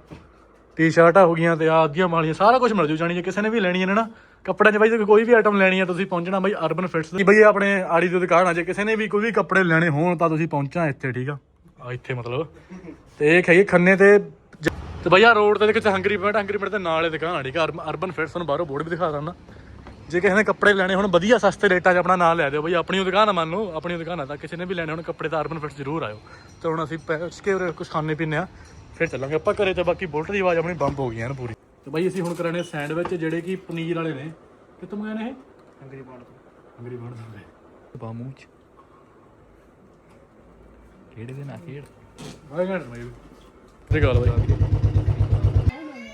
S1: ਟੀ-ਸ਼ਰਟਾਂ ਹੋ ਗਈਆਂ ਤੇ ਆਦੀਆਂ ਵਾਲੀਆਂ, ਸਾਰਾ ਕੁਝ ਮਿਲ ਜੂ। ਜਾਣੀ ਜੇ ਕਿਸੇ ਨੇ ਵੀ ਲੈਣੀਆਂ ਨੇ ਨਾ ਕੱਪੜਿਆਂ 'ਚ ਬਾਈ, ਕੋਈ ਵੀ ਆਈਟਮ ਲੈਣੀ ਆ ਤੁਸੀਂ ਪਹੁੰਚਣਾ ਬਾਈ ਅਰਬਨ ਫਿਟਸ ਦੀ। ਬਾਈ ਆਪਣੇ ਆੜੀ ਦੀ ਦੁਕਾਨ ਆ, ਜੇ ਕਿਸੇ ਨੇ ਵੀ ਕੋਈ ਵੀ ਕੱਪੜੇ ਲੈਣੇ ਹੋਣ ਤਾਂ ਤੁਸੀਂ ਪਹੁੰਚਣਾ ਇੱਥੇ, ਠੀਕ ਆ। ਇੱਥੇ ਮਤਲਬ ਤੇ ਇਹ ਖਾਈਏ ਖੰਨੇ ਤੇ ਬਾਈ ਆ ਰੋਡ ਤੇ ਕਿਤੇ ਹੰਗਰੀ ਪੁਆਇੰਟ ਦੇ ਨਾਲ ਹੀ ਦੁਕਾਨ ਆ, ਠੀਕ ਆ, ਅਰਬਨ ਫਿਟਸ। ਤੁਹਾਨੂੰ ਬਾਹਰੋਂ ਬੋਰਡ ਵੀ ਦਿਖਾ ਦਿੰਦਾ। ਜੇ ਕਿਸੇ ਨੇ ਕੱਪੜੇ ਲੈਣੇ ਹੁਣ ਵਧੀਆ ਸਸਤੇ ਰੇਟਾਂ 'ਚ ਆਪਣਾ ਨਾਂ ਲੈ ਦਿਓ ਬਾਈ, ਆਪਣੀ ਦੁਕਾਨ ਆ, ਮੰਨ ਲਓ ਆਪਣੀ ਦੁਕਾਨ ਆ, ਤਾਂ ਕਿਸੇ ਨੇ ਵੀ ਲੈਣੇ ਹੁਣ ਕੱਪੜੇ ਤਾਂ ਅਰਬਨ ਫਿਟਸ ਜ਼ਰੂਰ ਆਇਓ। ਤੇ ਹੁਣ ਅਸੀਂ ਪੈਸ ਕੇ ਕੁਝ ਖਾਣੇ ਪੀਣੇ ਆ, ਫਿਰ ਚੱਲਾਂਗੇ ਆਪਾਂ ਘਰੇ। ਤੇ ਬਾਕੀ ਬੁਲਟ ਦੀ ਆਵਾਜ਼ ਆਪਣੀ ਬੰਬ ਹੋ ਗਈ ਹੈ ਨਾ ਪੂਰੀ। ਤੇ ਬਾਈ ਅਸੀਂ ਹੁਣ ਕਰਾਣੇ ਸੈਂਡਵਿਚ, ਜਿਹੜੇ ਕਿ ਪਨੀਰ ਵਾਲੇ ਨੇ। ਕਿੱਥੋਂ ਮੰਗਾਏ ਨੇ ਇਹ? ਹੰਗਰੀ ਪੁਆਇੰਟ ਤੋਂ ਪਾ ਮੂੰਹ 'ਚ ਕਿਹੜੇ ਦੇ ਨਾ ਖੇਡ ਤੇ ਗੱਲ ਬਾਈ।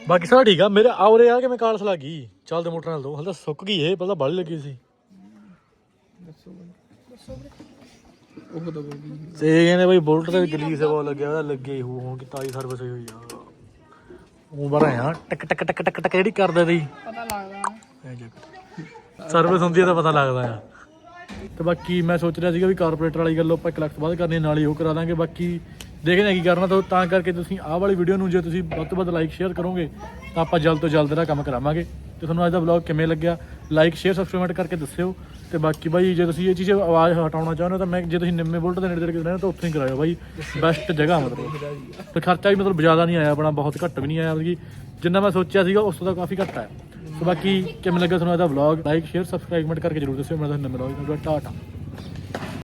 S1: ਬਾਕੀ ਸਾਰਾ ਠੀਕ ਆ ਮੇਰੇ ਆਉਰੇ ਆ ਕਿ ਮੈਂ ਕਾਲਸ ਲੱਗ ਗਈ ਚੱਲਦੇ ਮੋਟਰ ਨਾਲ ਦੋ, ਹਲ ਤਾਂ ਸੁੱਕ ਗਈ ਇਹ, ਪਹਿਲਾਂ ਬਾਹਲੀ ਲੱਗੀ ਸੀ। ਤੇ ਕਹਿੰਦੇ ਬਾਈ ਬੁਲਟ ਤੇ ਗਲੀਸ ਬਹੁਤ ਲੱਗਿਆ, ਉਹਦਾ ਲੱਗੇ ਹੁਣ ਕਿ ਤਾਈ ਸਰਵਿਸ ਹੋਈ ਆ। ਉਹ ਬਾਰਾ ਆ ਟਕ ਟਕ ਟਕ ਟਕ ਟਕ ਜਿਹੜੀ ਕਰਦੇ ਤੀ
S2: ਪਤਾ ਲੱਗਦਾ
S1: ਸਰਵਿਸ ਹੁੰਦੀ ਹੈ ਤਾਂ ਪਤਾ ਲੱਗਦਾ ਆ। ਤੇ ਬਾਕੀ ਮੈਂ ਸੋਚ ਰਿਹਾ ਸੀਗਾ ਵੀ ਕਾਰਪੋਰੇਟਰ ਵਾਲੀ ਗੱਲ ਆਪਾਂ 1 ਲੱਖ ਤੋਂ ਬਾਅਦ ਕਰਨੀ, ਨਾਲ ਹੀ ਉਹ ਕਰਾ ਦਾਂਗੇ। ਬਾਕੀ ਦੇਖਦੇ ਹਾਂ ਕੀ ਕਰਨਾ। ਤਾਂ ਕਰਕੇ ਤੁਸੀਂ ਆਹ ਵਾਲੀ ਵੀਡੀਓ ਨੂੰ ਜੇ ਤੁਸੀਂ ਵੱਧ ਤੋਂ ਵੱਧ ਲਾਈਕ ਸ਼ੇਅਰ ਕਰੋਗੇ ਤਾਂ ਆਪਾਂ ਜਲਦ ਤੋਂ ਜਲਦ ਇਹਦਾ ਕੰਮ ਕਰਾਵਾਂਗੇ। ਤੇ ਤੁਹਾਨੂੰ ਅੱਜ ਦਾ ਵਲੌਗ ਕਿਵੇਂ ਲੱਗਿਆ, ਲਾਈਕ ਸ਼ੇਅਰ ਸਬਸਕ੍ਰਾਈਬ ਕਰਕੇ ਦੱਸਿਓ। ਤੇ ਬਾਕੀ ਬਾਈ ਜੇ ਤੁਸੀਂ ਇਹ ਚੀਜ਼ ਆਵਾਜ਼ ਹਟਾਉਣਾ ਚਾਹੁੰਦੇ ਹੋ ਤਾਂ ਜੇ ਤੁਸੀਂ ਨਿੰਮੇ ਬੁਲਟ ਦੇ ਨੇੜੇ ਰਹਿੰਦੇ ਤਾਂ ਉੱਥੇ ਹੀ ਕਰਾਇਓ ਬਾਈ, ਬੈਸਟ ਜਗ੍ਹਾ ਮਤਲਬ। ਤੇ ਖਰਚਾ ਵੀ ਮਤਲਬ ਜ਼ਿਆਦਾ ਨਹੀਂ ਆਇਆ ਆਪਣਾ, ਬਹੁਤ ਘੱਟ ਵੀ ਨਹੀਂ ਆਇਆ, ਬਲਕਿ ਜਿੰਨਾ ਮੈਂ ਸੋਚਿਆ ਸੀਗਾ ਉਸ ਤੋਂ ਤਾਂ ਕਾਫੀ ਘੱਟ ਆਇਆ। ਤੇ ਬਾਕੀ ਕਿਵੇਂ ਲੱਗਿਆ ਤੁਹਾਨੂੰ ਇਹਦਾ ਵਲੌਗ, ਲਾਈਕ ਸ਼ੇਅਰ ਸਬਸਕ੍ਰਾਈਬ ਕਰਕੇ ਜ਼ਰੂਰ ਦੱਸਿਓ। ਮੈਂ ਤੁਹਾਨੂੰ ਨੰਬਰ ਟਾਟਾ।